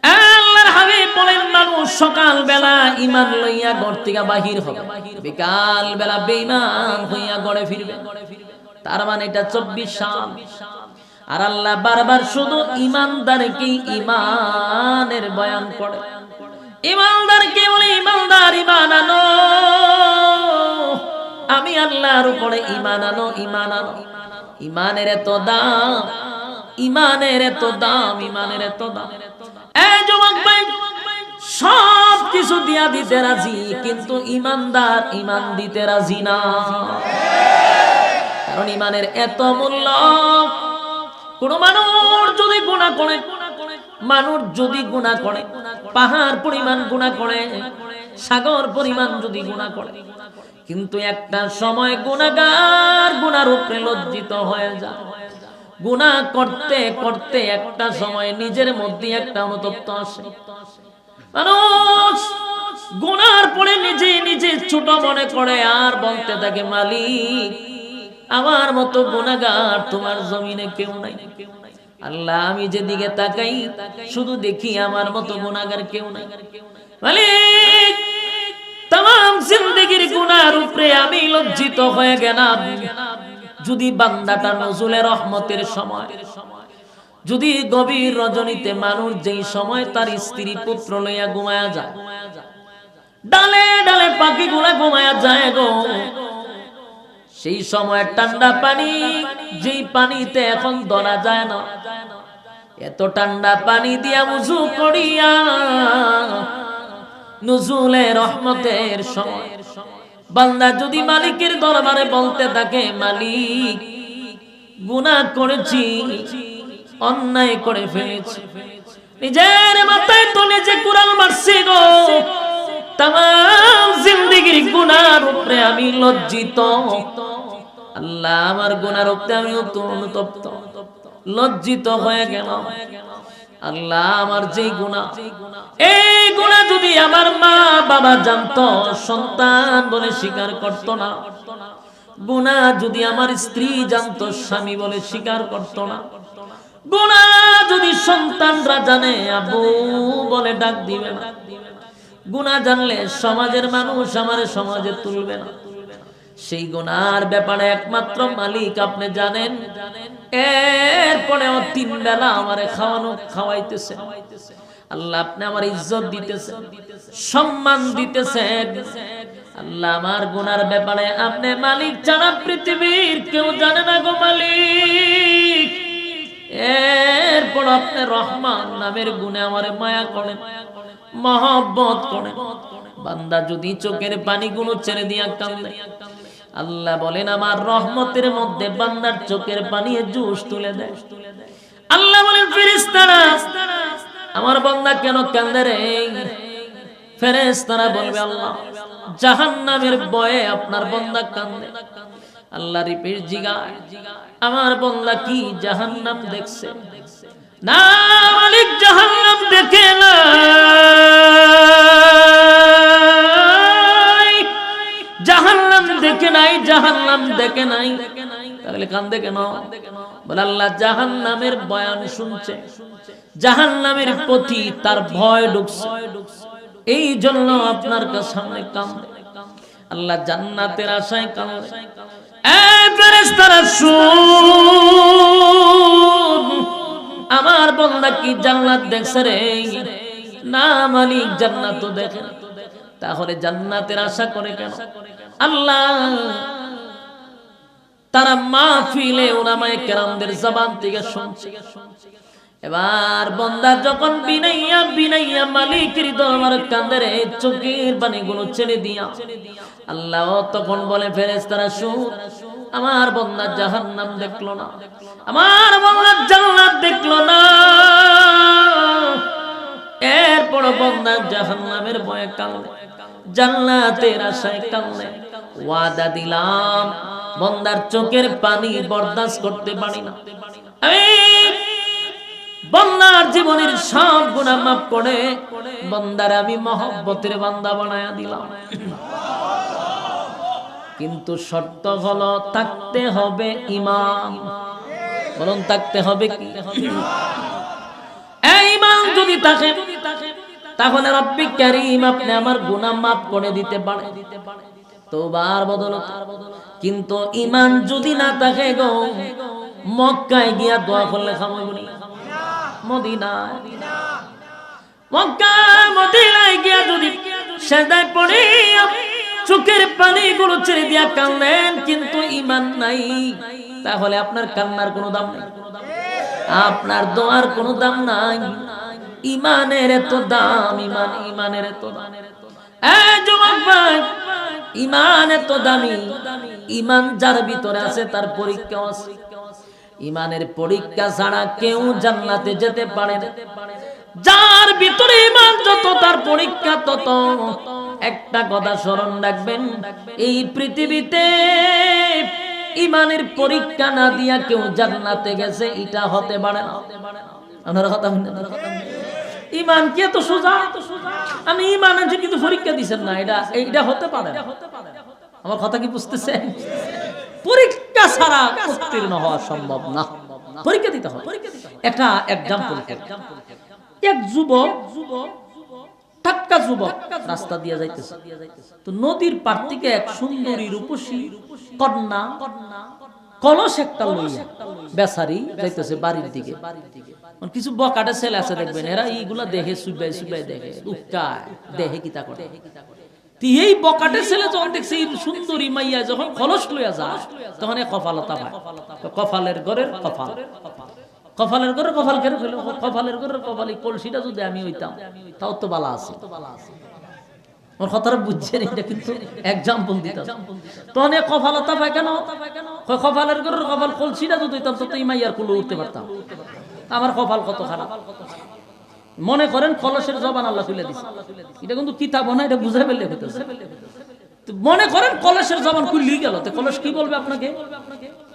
আল্লাহর হাবিব বলেন মানুষ সকাল বেলা ঈমান লইয়া ঘর থেকে বাহির হবে, বিকাল বেলা বেঈমান হইয়া ঘরে ফিরবে। তার মানে এটা 24 সাল। আর আল্লাহ বারবার শুধু ঈমানদারকে ঈমানের বয়ান করে। ঈমানদারকে বলে ঈমানদার ঈমান আনো, আমি আল্লাহর উপরে ঈমান আনো, ঈমান আনো। ঈমানের এত দাম, ঈমানের এত দাম, ঈমানের এত দাম। এই যুবক ভাই সব কিছু দিয়া দিতে রাজি, কিন্তু ঈমানদার ঈমান দিতে রাজি না। কারণ ঈমানের এত মূল্য। কোন মানুষ যদি গুনাহ করে, মানুষ যদি গুনাহ করে, পাহাড় পরিমাণ গুনাহ করে, সাগর পরিমাণ যদি গুনাহ করে, কিন্তু একটা সময় গুনাহগার গুনার উপরে লজ্জিত হয়ে যায়। গুনাহ করতে করতে একটা সময় নিজের মধ্যে একটা অনুতপ্ত আসে। মানুষ গুনার পরে নিজে নিজে ছোট মনে করে আর বলতে থাকে মালিক আমার মতো গুনাহগার তোমার জমিনে কেউ নাই। আল্লাহ আমি যেদিকে তাকাই শুধু দেখি আমার মতো গুনাহগার কেউ নাই। মালিক तमाम জিন্দেগীর গুনার উপরে আমি লজ্জিত হয়ে গেলাম। যদি বান্দাটা নজুলের রহমতের সময়, যদি গভীর রজনীতে মানুষ যেই সময় তার স্ত্রী পুত্র লইয়া ঘুমায়া যায়, ডালে ডালে পাখিগুলা ঘুমায়া যায় গো, সেই সময় ঠান্ডা পানি, যেই পানিতে এখন ধরা যায় না, এত ঠান্ডা পানি দিয়া ওযু করিয়া নুজুলে রহমতের সময় বান্দা যদি মালিকের দরবারে বলতে থাকে, মালিক গুনাহ করেছি, অন্যায় করে ফেলেছি, নিজের মাথায় তো নিজে কুড়াল মারছি গো, तमाम জিন্দেগীর গুনার উপরে আমি লজ্জিত। আল্লাহ আমার গুনার উপরে আমি অনুতপ্ত, লজ্জিত হয়ে গেলাম। আল্লাহ আমার যেই গুনাহ, এই গুনাহ যদি আমার মা বাবা জানতো, সন্তান বলে স্বীকার করতো না। গুনাহ যদি আমার স্ত্রী জানতো, স্বামী বলে স্বীকার করতো না। গুনাহ যদি সন্তানরা জানে, আব্বু বলে ডাক দিবে না। গুনাহ জানলে সমাজের মানুষ আমারে সমাজে তুলবে না। সেই গুনার ব্যাপারে একমাত্র মালিক আপনি জানেন। এরপরেও 3 বেলা আমারে খাওয়ানো খাওয়াইতেছেন। আল্লাহ আপনি আমার ইজ্জত দিতেছেন, সম্মান দিতেছেন। আল্লাহ আমার গুনার ব্যাপারে আপনি মালিক ছাড়া পৃথিবীর কেউ জানে না গো মালিক। এরপর আপনি রহমান নামের গুণে আমারে মায়া করেন, মহব্বত করেন। বান্দা যদি চোখের পানিগুলো ছেড়ে দিয়া কাঁদে, আল্লাহ বলেন আমার রহমতের মধ্যে বান্দার চোখের পানি জুস তুলে দেয়। আল্লাহ বলেন ফেরেশতারা, আমার বান্দা কেন কাঁদে রে? ফেরেশতারা বলবে আল্লাহ জাহান্নামের ভয়ে আপনার বান্দা কাঁদে। আল্লাহ রিপিট জিগায়, আমার বান্দা কি জাহান্নাম দেখছে? না মালিক, জাহান্নাম দেখে না, জাহান্নাম দেখে নাই, জাহান্নাম দেখে নাই। তাহলে কান্দে কেন? বলে আল্লাহ জাহান্নামের বয়ান শুনছে, জাহান্নামের প্রতি তার ভয় ঢুকছে, এই জন্য আপনার সামনে কান্দে। আল্লাহ জান্নাতের আশায় কান্দে। এই ফেরেশতারা শুন, আমার বান্দা কি জান্নাত দেখছে রে? না মালিক, জান্নাত তো দেখে না। তাহলে জান্নাতের আশা করে কেন? আল্লাহ তারা মাহফিলে উলামায়ে কেরামদের জবান থেকে শুনছে। এবার বান্দা যখন বিনাইয়া বিনাইয়া মালিকের দরবারে কাঁদে রে, চোখের পানিগুলো ছেড়ে দিয়া, আল্লাহ তখন বলে ফেরেশতারা শুন, আমার বান্দা জাহান্নাম দেখলো না, আমার বান্দা জান্নাত দেখলো না। এরপর বান্দা জাহান্নামের ভয়ে কাঁদে, জান্নাতের আশায় কাঁদে। ওয়াদা দিলাম বান্দার চোখের পানি বরদাস্ত করতে পারি না, আমি বান্দার জীবনের সব গুনাহ মাফ করে বান্দার আমি মহব্বতের বান্দা বানায়া দিলাম। কিন্তু শর্ত হলো থাকতে হবে ঈমান। বলুন থাকতে হবে কি? এই ঈমান যদি থাকে তাহলে রব্বি কারীম আপনি আমার গুনাহ মাফ করে দিতে পারেন তওবার বদলত। কিন্তু ঈমান যদি না থাকে গো, মক্কায় গিয়া দোয়া করলে খামবনি। মদিনায়, মক্কা মদিনায় গিয়া যদি সেজদায় পড়ে চোখের পানিগুলো ছেড়ে দিয়া কাঁদেন, কিন্তু ঈমান নাই, তাহলে আপনার কান্নার কোনো দাম নাই, আপনার দোয়ার কোনো দাম নাই। ঈমানের এত দাম, ঈমানের এত দাম। এই যুবক ভাই, ঈমান এত দামি। ঈমান যার ভিতরে আছে তার পরীক্ষা আছে। ঈমানের পরীক্ষা ছাড়া কেউ জান্নাতে যেতে পারে না। যার ভিতরে ঈমান যত, তার পরীক্ষা তত। একটা কথা স্মরণ রাখবেন, এই পৃথিবীতে ঈমানের পরীক্ষা না দিয়া কেউ জান্নাতে গেছে এটা হতে পারে না। আপনারা কথা বলেন, ঈমান কি এত সোজা? আমি ঈমানের জন্য কিন্তু পরীক্ষা দিবেন না, এটা হতে পারে না। আমার কথা কি বুঝতেছেন? পরীক্ষা ছাড়া উত্তীর্ণ হওয়া সম্ভব না, পরীক্ষা দিতে হবে। একটা এক্সাম্পল, এক যুবক, টাটকা যুবক রাস্তা দিয়ে যাইতেছে, তো নদীর পার থেকে এক সুন্দরী রূপসী কন্যা কলস একটা লইয়া বেচারি যাইতেছে বাড়ির দিকে। কিছু বকাটে ছেলে আছে দেখবেন, এরা এইগুলা দেখে সুবাই সুবাই দেখে, উৎকায় দেখে কিতা করে। এই বকাটে ছেলে যখন দেখছে এই সুন্দরী মাইয়া যখন কলস লইয়া যায়, তখন কপালতা ভাই, কপালের ঘরের কপাল, কপালের ঘরে কপাল কেন ফেলো, কপালের ঘরের কপাল, এই কলসিটা যদি আমি হইতাম তাও তো বালা আছে। ওর কথাটা বুঝছেন, এটা কিন্তু এক্সাম্পল দিতাম। তখন কপালতা পায় কেন, কপালের ঘরের কপাল, কলসিটা যদি হইতাম তো এই মাইয়ার কুলো উঠতে পারতাম। আমার কপাল কত খারাপ। মনে করেন কলসের জবান আল্লাহ তুলে দিছে, এটা কিন্তু কিতাব না, এটা বুঝাই ফেললে হইতেছে। মনে করেন কলসের জবান খুললেই গেল, তো কলস কি বলবে আপনাকে?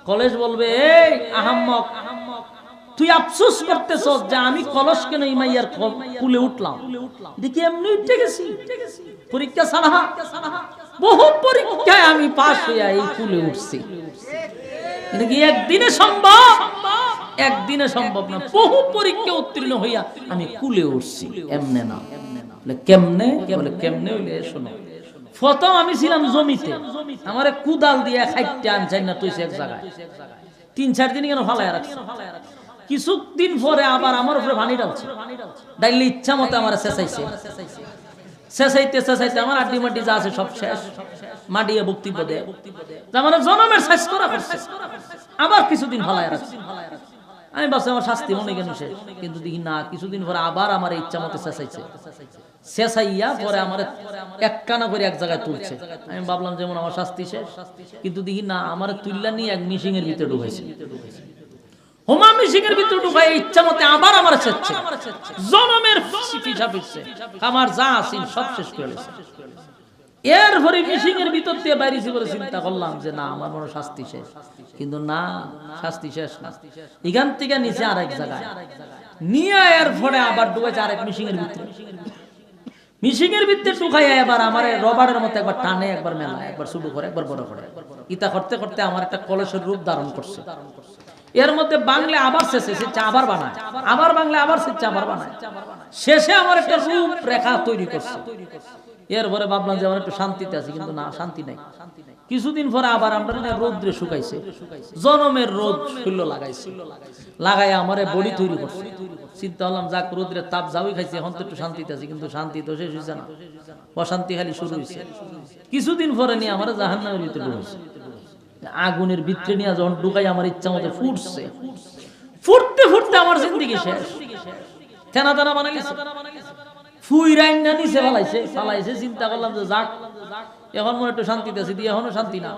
কলস বলবে, এই আহাম্মক, তুই আফসোস করতেছ যে আমি কলস কেন ইমাইয়ার কুলে উঠলাম, দেখি এমনি উঠে গেছি, পরীক্ষা ছাড়া বহু পরীক্ষায় আমি পাস হইয়া এই কুলে উঠছি। এটা কি একদিনে সম্ভব? একদিনে সম্ভব না, বহু পরীক্ষা উত্তীর্ণ হইয়া আমি কুলে উঠছি, এমনে না। কেমনে? বলে কেমনে হইলে শোনো, প্রথম আমি ছিলাম জমিতে, আমারে কুদাল দিয়ে খাইতে আনছাই না তুই এক জায়গায় 3-4 দিন কেন ফালাইয়া রাখছে। কিছুদিন পরে আবার আমার উপরে পানি ডালছে, ডাইলে ইচ্ছা মতো আমার চেঁচাইছে, চেঁচাইতে চেঁচাইতে আমার আড্ডি মাড্ডি যা আছে সব শেষ, মাডিয়ে বক্তব্য দেয়, আমার জনমের শেষ করা করছে। আবার কিছুদিন ফালাইয়া রাখছে, আমি ভাবছি আমার শাস্তি মনে কেন শেষ, কিন্তু দেখি না, কিছুদিন পরে আবার আমার ইচ্ছা মতো চেঁচাইছে, চেঁচাইয়া পরে আমার এক কানা করে এক জায়গায় তুলছে। আমি ভাবলাম যেমন আমার শাস্তি শেষ, কিন্তু দেখি না, আমার তুললা নিয়ে এক মিশিং এর ভিতরে ঢুকাইছে, হোমা মিশিং এর ভিতরে ঢুকাই ইচ্ছা মতে আবার আমার চেঁচছে, জনমের হিসাব হচ্ছে, আমার যা আছিল সব শেষ করে দিয়েছে। এরপরে মিশিং এর ভিতর দিয়ে বাইরেছি বলে চিন্তা করলাম যে না, আমার মনে শাস্তি শেষ, কিন্তু না, শাস্তি শেষ না, এখান থেকে নিচে আরেক জায়গায় নিয়ে এরপরে আবার ঢুকেছে আরেক মিশিং এর ভিতরে, মিশিং এর ভিতরে ঢুকাইয়া এবার আমার রবারের মতো একবার টানে, একবার মেলা, একবার শুরু করে, একবার বড় করে, ইতা করতে করতে আমার একটা কলসের রূপ ধারণ করছে। এর মধ্যে বাংলা আবার শেষে চা আবার বানায়, আবার বাংলা আবার চা আবার বানায়, শেষে আমার একটা রূপ রেখা তৈরি করছে। এরপরে ভাবলাম যে আমার একটু শান্তিতে আছি, কিন্তু না, শান্তি নাই। কিছুদিন পরে আবার আমরা রোদ্রে শুকাইছে, জনমের রোদ শৈল্য লাগাইছে, লাগাই আমার বডি তৈরি করছে। চিন্তা করলাম যাক, রোদ্রের তাপ যাওই খাইছে, এখন তো একটু শান্তিতে আছি, কিন্তু শান্তি তো শেষ হয়েছে না, অশান্তি খালি শুরু হয়েছে। কিছুদিন পরে নিয়ে আমার জাহান্নামের ভিতরে ঢুকেছে, আগুনের ভিতরে নিয়ে যখন ঢুকাই আমার ইচ্ছা মতো ফুটছে, ফুটতে ফুটতে আমার জিন্দেগি শেষ, তেনা তেনা বানাইছে, ফুই রাইন্না নিচে ফালাইছে। চিন্তা করলাম যে যাক, এখন মনে একটু শান্তিতে আছি, দিয়ে এখনো শান্তি না।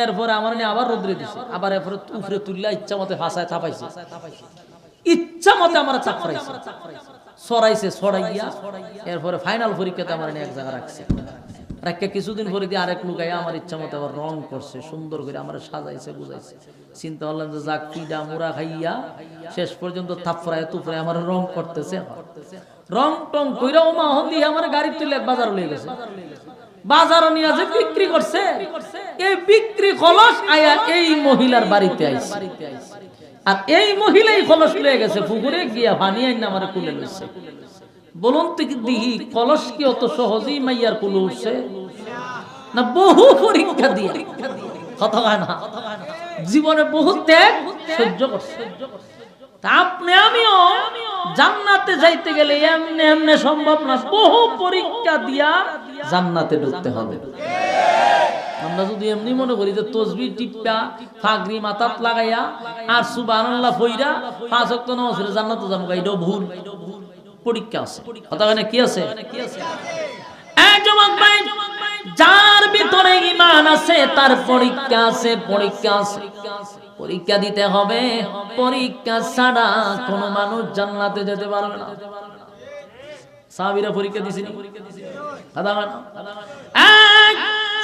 এরপরে আমার নিয়ে আবার রোদ্রে দিছে, আবার এরপরে উপরে তুললা ইচ্ছা মতে ফাঁসায় থাপাইছে, ইচ্ছা মতে আমার চাপ ফরাইছে, সরাইছে, সরাইয়া এরপরে ফাইনাল পরীক্ষাতে আমার নিয়ে এক জায়গা রাখছে, রাখা কিছুদিন পরে দিয়ে আরেক লুকাইয়া আমার ইচ্ছা মতো আবার রং করছে, সুন্দর করে আমার সাজাইছে, বুঝাইছে। চিন্তা করলাম যে যাক, পিডা মুড়া খাইয়া শেষ পর্যন্ত থাপড়ায় তুপড়ে আমার রং করতেছে, রং টং কইরা ওমা হন দিয়ে আমার গাড়ি তুলে বাজার লয়ে গেছে, বাজার নিয়ে যে বিক্রি করছে, এই বিক্রি কলস আয়া এই মহিলার বাড়িতে আইছে, আর এই মহিলাই কলস লয়ে গেছে পুকুরে গিয়া পানি আইনা আমার কুলে লইছে। বলুন তো দেখি, কলস কি অত সহজেই মাইয়ার কুলে উঠছে না? বহু পরীক্ষা দিয়ে, কথা হয় না, জীবনে বহু ত্যাগ সহ্য করছে। আপনি আমিও জান্নাতে যাইতে গেলে এমনি এমনি সম্ভব না, বহু পরীক্ষা দিয়া জান্নাতে ঢুকতে হবে। আমরা যদি এমনি মনে করি যে তসবিহ টিপা ফাগরি মাথাত লাগাইয়া আর সুবহানাল্লাহ পইরা 5 ওয়াক্ত নামাজ পড়ে জান্নাতে যাবো, এটাও ভুল। পরীক্ষা আছে, কথা হয় না, কি আছে? যুবক ভাই, যার ভিতরে ঈমান আছে তার পরীক্ষা আছে, পরীক্ষা আছে, পরীক্ষা দিতে হবে। পরীক্ষা ছাড়া কোন মানুষ জান্নাতে যেতে পারবে না। সাহাবীরা পরীক্ষা দিছেন,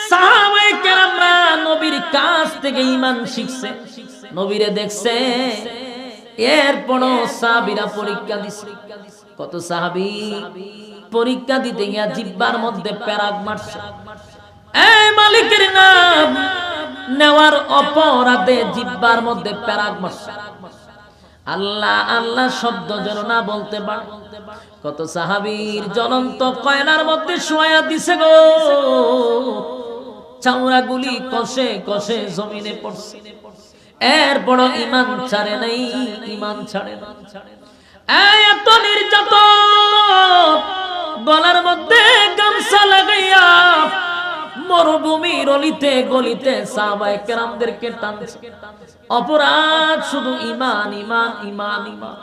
সাহাবায়ে কেরামরা নবীর কাছ থেকে ঈমান শিখছে, নবীরে দেখছে, এরপরও সাহাবীরা পরীক্ষা দিছে। কত সাহাবী পরীক্ষা দিতে গিয়া জিহ্বার মধ্যে প্যারাক মারছে, এই মালিকের নাম নেওয়ার অপরাধে জিহ্বার মধ্যে প্যারাগ মারছে। আল্লাহ আল্লাহ শব্দ যেন না বলতে পারে। কত সাহাবীর জ্বলন্ত কয়লার মধ্যে শোয়া দিছে গো, চামড়া গুলি কষে কষে জমিনে পড়ছে, এরপর ঈমান ছাড়ে নাই, ঈমান ছাড়ে না। এত নির্যাতন, গলার মধ্যে গামছা লাগাইয়া মরুভূমির অলিতে গলিতে সাহাবায়ে কেরামদেরকে টানছে। অপরাধ শুধু ঈমান ঈমান ঈমান ঈমান,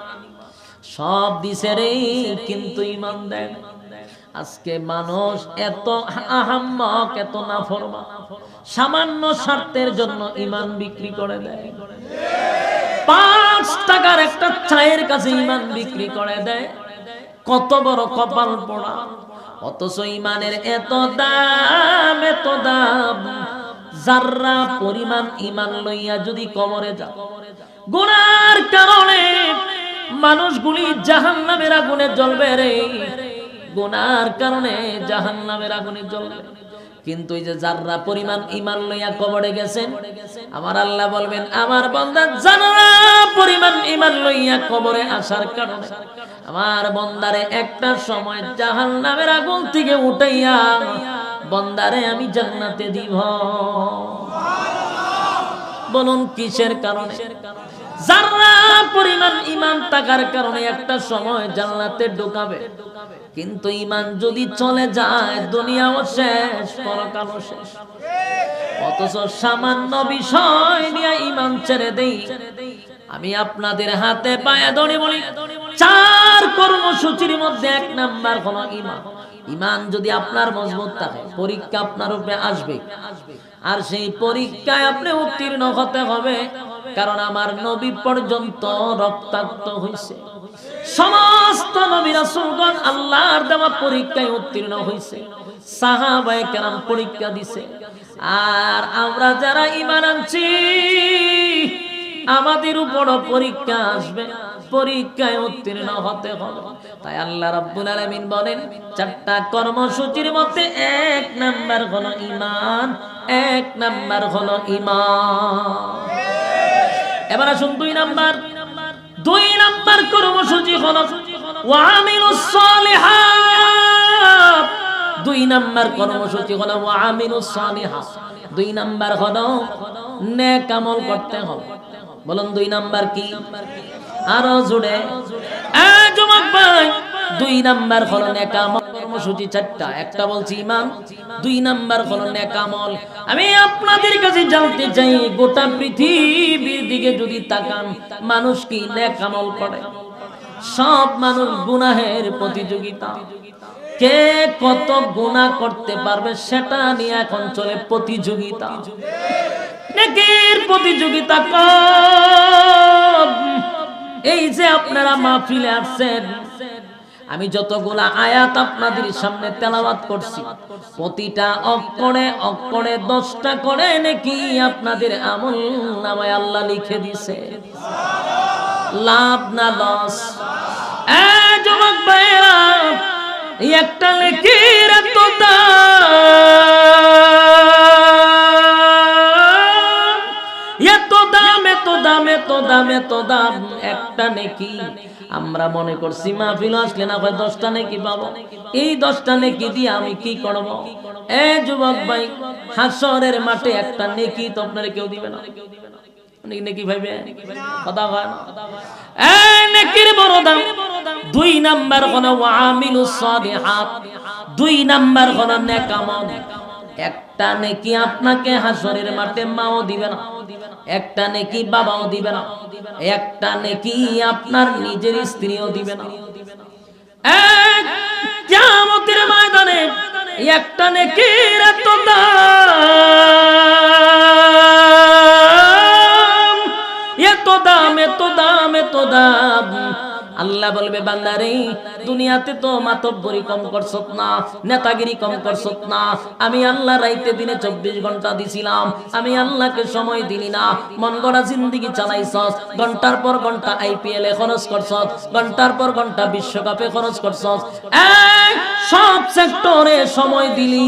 সব দিছে রে কিন্তু ঈমান দেয় না। আজকে মানুষ এত আহাম্মক, এত নাফরমান, সামান্য স্বার্থের জন্য ঈমান বিক্রি করে দেয়। 5 টাকার একটা চায়ের কাছে ঈমান বিক্রি করে দেয়। কত বড় কপাল পোড়া! অথচ ঈমানের এত দাম, এত দাম। যাররা পরিমাণ ঈমান লইয়া যদি কবরে যায়, গুনার কারণে মানুষগুলি জাহান্নামের আগুনে জ্বলবে রে, গুনার কারণে জাহান্নামের আগুনে জ্বলবে। কিন্তু এই যে যাররা পরিমাণ ঈমান লইয়া কবরে গেছেন, আমার আল্লাহ বলবেন আমার বান্দা যাররা পরিমাণ ঈমান লইয়া কবরে আসার কারণে আমার বান্দারে একটা সময় জাহান্নামের আগুন থেকে উঠাইয়া বান্দারে আমি জান্নাতে দিব। বলুন কিসের কারণে? যাররা পরিমাণ ঈমান থাকার কারণে একটা সময় জান্নাতে ঢোকাবে। কিন্তু ঈমান যদি চলে যায়, দুনিয়াও শেষ, পরকালও শেষ। অথচ সামান্য বিষয় নিয়ে ঈমান ছেড়ে দেই। আমি আপনাদের হাতে পায়ে ধরে বলি, 4 কর্মসূচির মধ্যে 1 নাম্বার হলো ঈমান। ঈমান যদি আপনার মজবুত থাকে, পরীক্ষা আপনার উপরে আসবে, আর সেই পরীক্ষায় আপনি উত্তীর্ণ হতে হবে। কারণ আমার নবী পর্যন্ত রক্তাক্ত হইছে, সমস্ত নবী রাসূলগণ আল্লাহর দেওয়া পরীক্ষায় উত্তীর্ণ হইছে, সাহাবায়ে কেরাম পরীক্ষা দিছে। আর আমরা যারা ঈমান আনছি, আমাদের উপরও পরীক্ষা আসবে, পরীক্ষায় উত্তীর্ণ হতে হবে। তাই আল্লাহ রাব্বুল আলামিন বলেন 4টা কর্মসূচির মধ্যে 1 নাম্বার হলো ঈমান, 1 নাম্বার হলো ঈমান। এবার আসুন 2 নাম্বার কর্মসূচি হলো ওয়ামিলুস সালিহাত। 2 নাম্বার কর্মসূচি হলো ওয়ামিলুস সালিহাত। 2 নাম্বার হলো নেক আমল করতে হবে। বলুন 2 নাম্বার কি? আরো জোরে যুবক ভাই, 2 নাম্বার হলো নেক আমল। কর্মসূচি 4টা, একটা বলছি ঈমান, 2 নাম্বার হলো নেক আমল। আমি আপনাদের কাছে জানতে চাই, গোটা পৃথিবীর দিকে যদি তাকান, মানুষ কি নেক আমল করে? সব মানুষ গুনাহের প্রতিযোগিতা, কে কত গুনাহ করতে পারবে সেটা নিয়ে এখন চলে প্রতিযোগিতা। নেকের প্রতিযোগিতা কম। এই যে আপনারা মাহফিলে আসছেন, আমি যতগুলা আয়াত আপনাদের সামনে তেলাওয়াত করছি, প্রতিটা অক্ষরে অক্ষরে 10টা করে নাকি আপনাদের আমল নামায় আল্লাহ লিখে দিছে। লাভ না লস? যুবক ভাইরা, একটা নেকির এত দাম, একটা নেকি। আমরা মনে করছি মাহফিল আসলে না হয় 10টা নেকি পাবো, এই 10টা নেকি দিয়ে আমি কি করব? যুবক ভাই, হাসরের মাঠে একটা নেকি তো আপনারা কেউ দিবে না। নেকি ভাইবে কথা হয় না। নেকির বড় দাম। 2 নাম্বার হলো ওয়ামিলুস সালিহাত। 2 নাম্বার হলো নেক আমল। একটা নেকি আপনাকে হাসরের মাঠে মাও দিবে না, একটা নেকি বাবাও দিবে না, একটা নেকি আপনার নিজের স্ত্রীও দিবে না। কিয়ামতের ময়দানে একটা নেকির এত দাম, এত দাম, এত দাম, এত দাম। আল্লাহ বলবে বান্দারে দুনিয়াতে তো মাতব্বরি কম করছত না, নেতাগিরি কম করছত না, আমি আল্লাহ রাইতে দিনে 24 ঘন্টা দিছিলাম, আমি আল্লাহকে সময় দিলি না, মন গড়া জিন্দেগি চালাইছস, ঘন্টার পর ঘন্টা আইপিএল এ খরচ করছস, ঘন্টার পর ঘন্টা বিশ্বকাপে খরচ করছস, সব সেক্টরে সময় দিলি,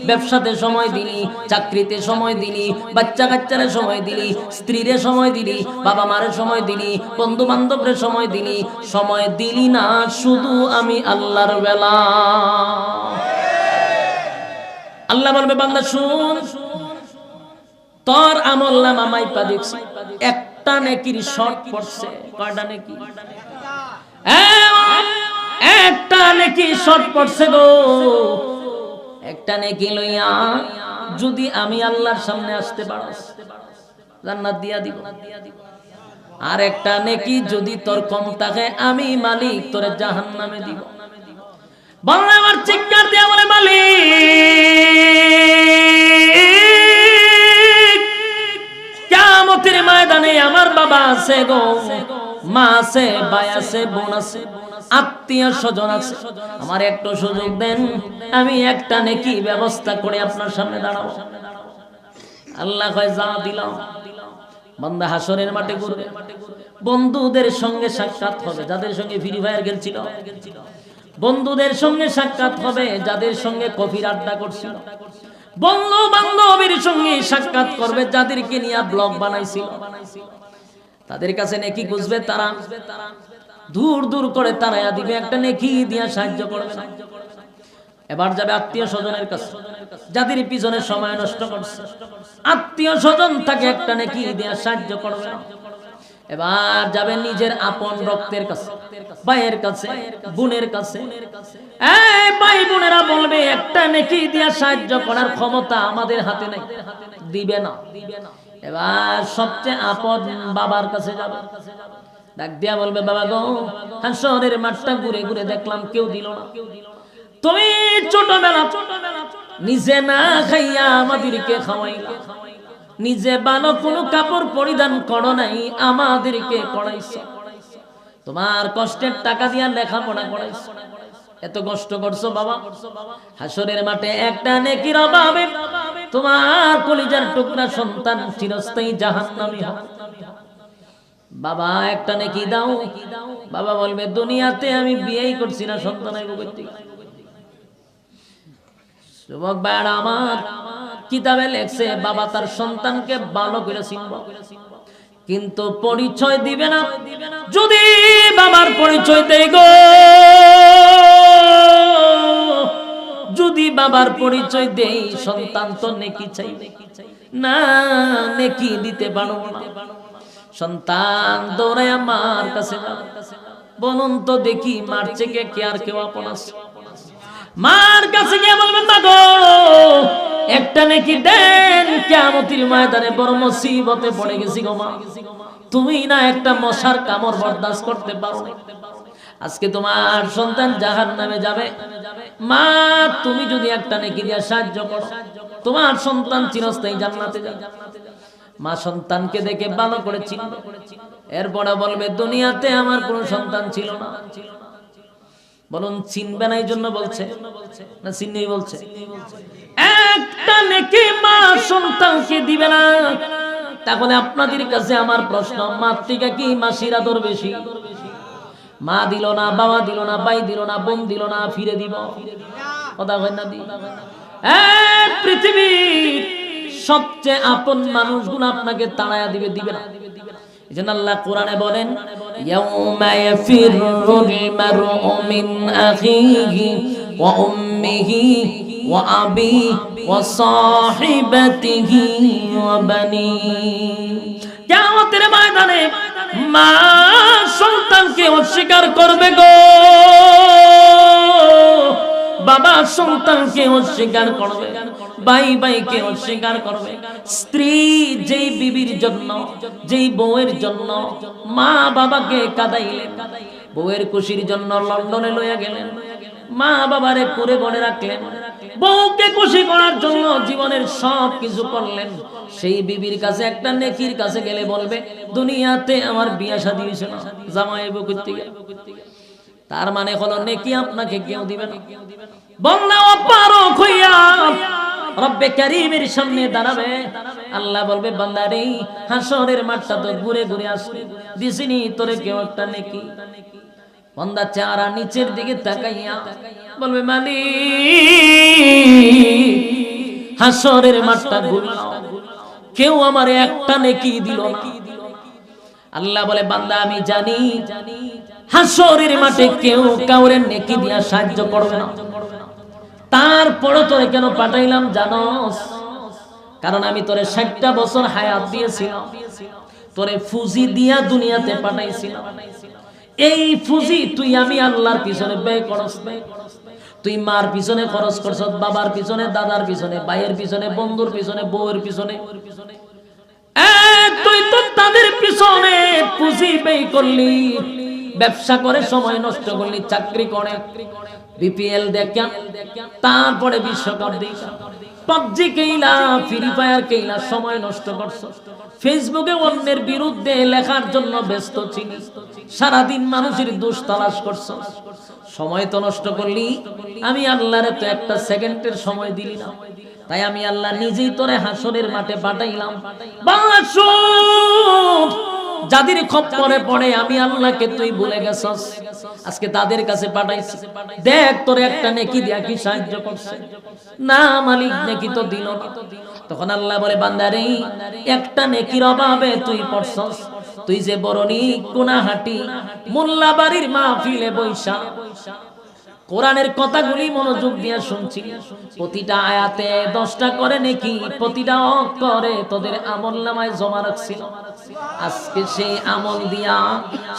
ব্যবসাতে সময় দিলি, চাকরিতে সময় দিলি, বাচ্চা কাচ্চারে সময় দিলি, স্ত্রীরে সময় দিলি, বাবা মারে সময় দিলি, বন্ধু বান্ধবরে সময় দিলি, সময় দিলি না শুধু আমি আল্লাহর বেলা। আল্লাহ বলবে বান্দা শুন, তোর আমল নামা মাইপা দেখছি, একটা নেকির শর্ট পড়ছে। কয়টা নেকি? একটা নেকি শর্ট পড়ছে গো। একটা নেকি লইয়া যদি আমি আল্লাহর সামনে আসতে পারস, জান্নাত দিয়া দিব। আর একটা নেকি যদি তোর কম থাকে, আমি মালিক তোরে জাহান্নামে দিব। বললে আমার চিৎকার দিয়া বলে মালিক, কিয়ামতের ময়দানে আমার বাবা আছে গো, মা আছে, ভাই আছে, বোন আছে, আত্মীয় স্বজন আছে, আমার একটু সুযোগ দেন, আমি একটা নেকি ব্যবস্থা করে আপনার সামনে দাঁড়াবো। আল্লাহ কয় যা দিলাম। বান্দা হাসরের মাঠে ঘুরবে, বন্ধুদের সঙ্গে সাক্ষাৎ হবে যাদের সঙ্গে ফ্রি ফায়ার খেলছিল, বন্ধুদের সঙ্গে সাক্ষাৎ হবে যাদের সঙ্গে কফির আড্ডা করছিল, বন্ধু বান্ধবের সঙ্গে সাক্ষাৎ করবে যাদেরকে নিয়ে ব্লগ বানাইছিল। তাদের কাছে নেকি খুঁজবে, তারা দূর দূর করে তারাইয়া দিবে, একটা নেকি দিয়া সাহায্য করবে না। এবার যাবে আত্মীয় স্বজনের কাছে, যাদের পিছনে সময় নষ্ট করছে, আত্মীয় স্বজন তাকে একটা নেকি দিয়া সাহায্য করবে না। এবার যাবে নিজের আপন রক্তের কাছে, ভাইয়ের কাছে, বোনের কাছে। এই ভাই বোনেরা বলবে একটা নেকি দিয়া সাহায্য করার ক্ষমতা আমাদের হাতে নাই, দিবে না। এবার সবচেয়ে আপন বাবার কাছে যাবে, ডাক দিয়া বলবে বাবা গো, হাসরের মাঠটা ঘুরে ঘুরে দেখলাম কেউ দিল না, তুমি ছোটবেলা নিজে না খাইয়া আমাদেরকে খাওয়াইলা, নিজে ভালো কোনো কাপড় পরিধান করো নাই, আমাদেরকে পড়াইছ, তোমার কষ্টের টাকা দিয়া লেখাপড়া করাইছ, এত কষ্ট করছো বাবা, হাসরের মাঠে একটা নেকির অভাবে তোমার কলিজার টুকরা সন্তান চিরস্থায়ী জাহান্নামী হবে। বাবা একটা নেকি দাও। বাবা বলবে দুনিয়াতে আমি বিয়েই করছি না, সন্তান আইব কই থেকে? যুবক ভাইরা আমার, কিতাবে লেখছে বাবা তার সন্তানকে ভালো করে চিনব, কিন্তু পরিচয় দিবে না। যদি বাবার পরিচয় দেই গো, যদি বাবার পরিচয় দেই, সন্তান তো নেকি চাইবে না, নেকি দিতে পারবো না। সন্তান দৌড়ে আমার কাছে যাবে, বলুন তো দেখি মার থেকে কে আর কেউ আপন আছে? মার কাছে গিয়ে বলবেন মা গো একটা নেকি দেন, কিয়ামতের ময়দানে বড় মুসিবতে পড়ে গেছি গো মা, তুমি না একটা মশার কামড় বরদাস্ত করতে পারো না, আজকে তোমার সন্তান জাহান্নামে যাবে, মা তুমি যদি একটা নেকি দিয়া সাহায্য করো, তোমার সন্তান চিরস্থায়ী জান্নাতে যাবে। মা সন্তানকে দেখে ভালো করে চিনবে, এরপরে বলবে দুনিয়াতে আমার কোনো সন্তান ছিল না। বলুন চিনবে না এই জন্য বলছে না চিনবেই বলছে? একটা নেকি মা সন্তানকে দিবে না, তাহলে আপনাদের কাছে আমার প্রশ্ন, মার থেকে কি মাসির আদর বেশি? মা দিল না, বাবা দিল না, ভাই দিল না, বোন দিল না, ফিরে দিব? কথা হয় না? পৃথিবীর সবচেয়ে আপন মানুষগুলো আপনাকে তাড়ায়া দিবে, দিবে না। এজন্য আল্লাহ কোরআনে বলেন ইয়াউমা ইয়াফিরুল মারউ মিন আখিহি ওয়া উম্মিহি ওয়া আবিহি ওয়া সাহিবাতিহি ওয়া বানিহি। কিয়ামতের ময়দানে মা সন্তানকে অস্বীকার করবে গো, বাবা সন্তানকে অস্বীকার করবে, ভাই ভাইকে অস্বীকার করবে। স্ত্রী যেই বিবির জন্য, যেই বউয়ের জন্য মা বাবাকে কাঁদাইলেন, বউয়ের খুশির জন্য লন্ডনে লইয়া গেলেন, মা বাবারে করে বলে রাখলেন, বউকে খুশি করার জন্য জীবনের সব কিছু করলেন। সেই বিবির কাছে একটা নেকির কাছে গেলে বলবে দুনিয়াতে আমার বিয়ে শাদী হইছে না, জামাই বউ করতে গেল। তার মানে হলো নেকি আপনাকে কেউ দিবে না। বন্যা অপারক হইয়া রব্বে কারীমের সামনে দাঁড়াবে, আল্লাহ বলবে বান্দারে হাসরের মাঠটা তো ঘুরে ঘুরে আসলি, দিছিনি তোরে কেউ একটা নেকি। বান্দা চেহারা নিচের দিকে তাকাইয়া বলবে মালিক হাসরের মাঠটা ঘুরলাম, কেউ আমার একটা নেকি দিল না। আল্লাহ বলে বান্দা আমি জানি হাসরের মাঠে কেউ কাউরে নেকি দিয়া সাহায্য করবে না, তারপরও তোরে কেন পাঠাইলাম জানোস? কারণ আমি তোরে 60টা বছর হায়াত দিয়েছিলাম, তোরে ফুজি দিয়া দুনিয়াতে পাঠাইছিলাম। এই ফুজি তুই আমি আল্লাহর পিছনে ব্যয় করস না। তুই মার পিছনে খরচ করছ, বাবার পিছনে, দাদার পিছনে, ভাইয়ের পিছনে, বন্ধুর পিছনে, বউয়ের পিছনে, তুই তো তাদের পিছনে পুঁজি ব্যয় করলি, ব্যবসা করে সময় নষ্ট করলি, চাকরি করে বিপিএল দেখা, তারপরে বিশ্বকাপ দেখা, পাবজি খেলা, ফ্রি ফায়ার খেলা সময় নষ্ট করছ, ফেসবুকে অন্যের বিরুদ্ধে লেখার জন্য ব্যস্ত ছিলি, সারাদিন মানুষের দোষ তালাশ করছ, সময় তো নষ্ট করলি। আমি আল্লাহরে তো একটা সেকেন্ডের সময় দিলি না, তাই আমি আল্লাহ নিজেই তোরে হাসরের মাঠে পাঠাইলাম। যাদের খপ্পরে পড়ে আমি আল্লাহকে তুই ভুলে গেছস, আজকে তাদের কাছে পাঠাইছি, দেখ তোরে একটা নেকি দিয়া কি সাহায্য করছে না। মালিক নেকি তো দিল না। তখন আল্লাহ বলে বান্দারে একটা নেকির অভাবে তুই পড়ছস, তুই যে বরনি গুনাহাটি মোল্লা বাড়ির মাহফিলে বৈশা কোরআনের কথাগুলি মনোযোগ দিয়ে শুনছি, প্রতিটা আয়াতে 10টা করে নেকি, প্রতিটা অক্ষরে তোদের আমলনামায় জমা রাখছিল। আজকে সেই আমল দিয়া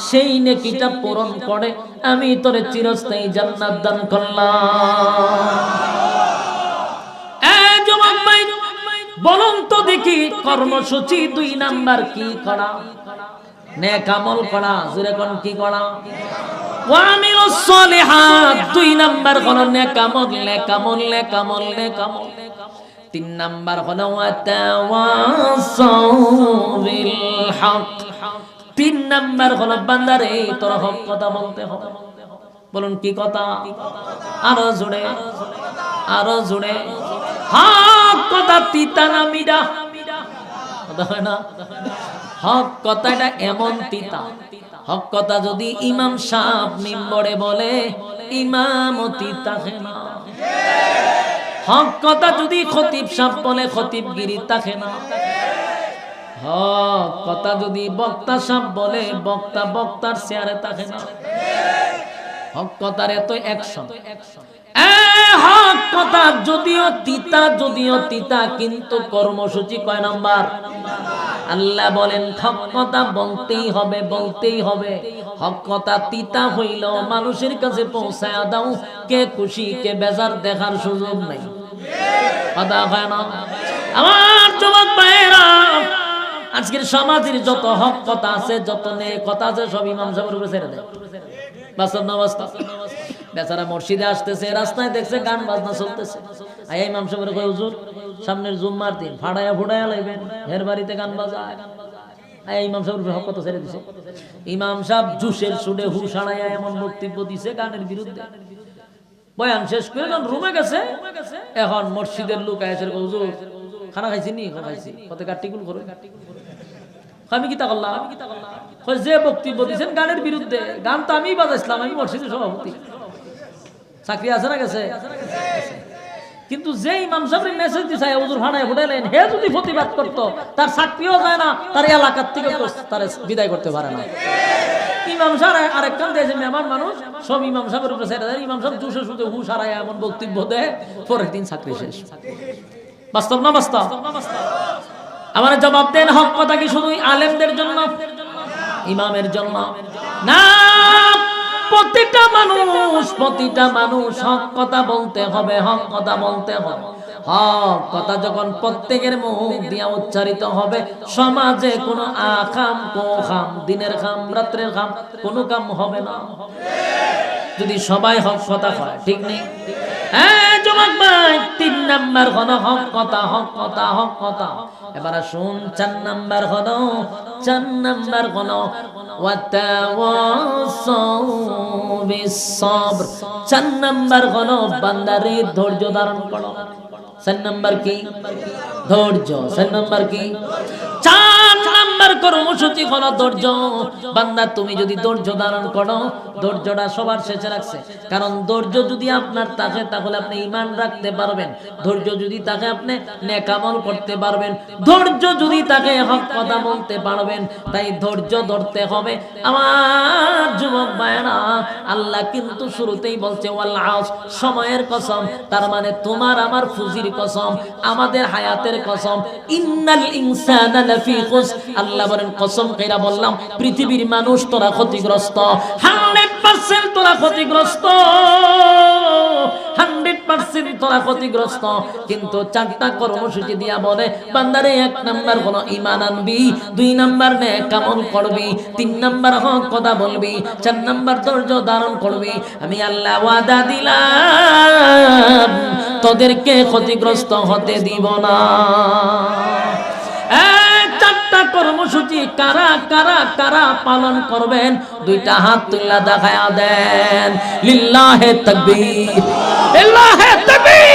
সেই নেকিটা পূরণ করে আমি তোরে চিরস্থায়ী জান্নাত দান করলাম। এই জবাব ভাই বলুন তো দেখি, কর্মসূচি 2 নাম্বার কি করা? নেক আমল করা। জোরে কোন কি করা? ওয়ামিলুস সলিহাত। 2 নাম্বার হলো নেক আমল, নেক আমল, নেক আমল, নেক আমল। 3 নাম্বার হলো ওয়াতাওয়াসাউ বিল হক। 3 নাম্বার হলো বান্দারে তোর হক কথা বলতে হবে। বলুন কি কথা? আরো জোরে, আরো জোরে। হক কথা তিতা না মিঠা? কথা হয় না? হক কথাটা এমন তিতা, হক কথা যদি ইমাম সাহেব মিম্বরে বলে ইমামতি থাকে না। হক কথা যদি খতিব সাহেব বলে খতিবগিরি থাকে না। হক কথা যদি বক্তা সাহেব বলে বক্তা বক্তার চেয়ারে থাকে না। হক কথার এত অ্যাকশন। হক কথা যদিও তিতা কিন্তু কর্মসূচি কয় নাম্বার? আল্লাহ বলেন হক কথা বলতেই হবে, বলতেই হবে। হক কথা তিতা হইল মানুষের কাছে পৌঁছায় দাও, কে খুশি কে বেজার দেখার সুযোগ নাই। কথা হয় না? আমার যুবক ভাইরা, আজকের সমাজের যত হক কথা আছে, যত নেক কথা আছে, সব ইমাম সাহেবের উপরে ছেড়ে দেয়। বাস্তব না বাস্তব? বেচারা মসজিদে আসতেছে, রাস্তায় দেখছে গান বাজনা চলতেছে, আয় ইমাম সাহেবের কয় হুজুর সামনের জুম্মার দিন ফাড়ায়া ফুড়ায়া লাইবেন, হের বাড়িতে গান বাজায়। আয় ইমাম সাহেবের হক কথা ছেড়ে দিছে। ইমাম সাহেব জুসের সুডে হুশ হারায়া এমন বক্তব্য দিছে গানের বিরুদ্ধে। বয়ান শেষ করে যখন রুমে গেছে, এখন মসজিদের লোক আয়েছে, হুজুর খানা খাইছি নি? খাইছি। কত কাটিকুল করে আমি কি তা করলাম? যে বক্তব্য দিচ্ছেন গানের বিরুদ্ধে, গান তো আমি বাজাইছিলাম, আমি মসজিদের সভাপতি, চাকরি আছে না গেছে? কিন্তু যে ইমাম সাহেবের মেসেজ দিছে হুজুর ফাড়ায় ফুটাইলেন, হে যদি প্রতিবাদ করতো, তার চাকরিও যায় না, তার এলাকার থেকে তার বিদায় করতে পারে না। ইমাম সাহেব আরেকখান দিয়েছে মেহমান মানুষ, সব ইমাম সাহেবের উপরে ছেড়ে দেয়। ইমাম সাহেব জুসে শুধু হুশ হারায় এমন বক্তব্য দেয়, পরের দিন চাকরি শেষ। বাস্তব না বাস্তব? আমার জবাব দেন, হক কথা কি শুধু আলেমদের জন্য, ইমামের জন্য না? প্রতিটা মানুষ হক কথা বলতে হবে, হক কথা বলতে হবে। হক কথা যখন প্রত্যেকের মুখ দিয়ে উচ্চারিত হবে, সমাজে কোনো আখাম কোখাম, দিনের খাম রাত্রের খাম কোনো কাম হবে না। যদি সবাই হক কথা কয়, ঠিক নেই? হ্যাঁ যুবক ভাই, 3 নাম্বার হলো হক কথা, হক কথা, হক কথা। এবার আসুন 4 নাম্বার হলো, 4 নাম্বার হলো ওয়াতাওয়াসাউ বিস-সাবর। 4 নাম্বার হলো বান্দারে ধৈর্য ধারণ করো। 4 নাম্বার কি? ধৈর্য। 4 নাম্বার কি? 4 নাম্বার কর্মসূচি হলো ধৈর্য। বান্দা তুমি যদি ধৈর্য ধারণ করো, ধৈর্যটা সবার শেষে রাখছে, কারণ ধৈর্য যদি আপনার থাকে তাহলে আপনি ঈমান রাখতে পারবেন, ধৈর্য যদি থাকে আপনি নেক আমল করতে পারবেন, ধৈর্য যদি থাকে হক কথা বলতে পারবেন। তাই ধৈর্য ধরতে হবে আমার যুবক ভাইরা। আল্লাহ কিন্তু শুরুতেই বলছে ওয়াল আস, সময়ের কসম, তার মানে তোমার আমার ফুজির কসম, আমাদের হায়াতের কসম। ইন্নাল ইনসানা লাফি খুস, আল্লাহ বলেন কসম কইরা বললাম পৃথিবীর মানুষ তোরা ক্ষতিগ্রস্ত, 100% তোরা ক্ষতিগ্রস্ত, 100% তোরা ক্ষতিগ্রস্ত। কিন্তু 4টা কর্মসূচি দিয়া বলে বান্দারে 1 নাম্বার হলো ঈমান আনবি, 2 নাম্বার নেক আমল করবি, 3 নাম্বার হক কথা বলবি, 4 নাম্বার ধৈর্য ধারণ করবি। আমি আল্লাহ ওয়াদা দিলাম তোদেরকে ক্ষতিগ্রস্ত হতে দিব না। 4টা কর্মসূচি কারা কারা কারা পালন করবেন? 2টা হাত তুলে দেখায়া দেন। লিল্লাহে তাকবীর, লিল্লাহে তাকবীর।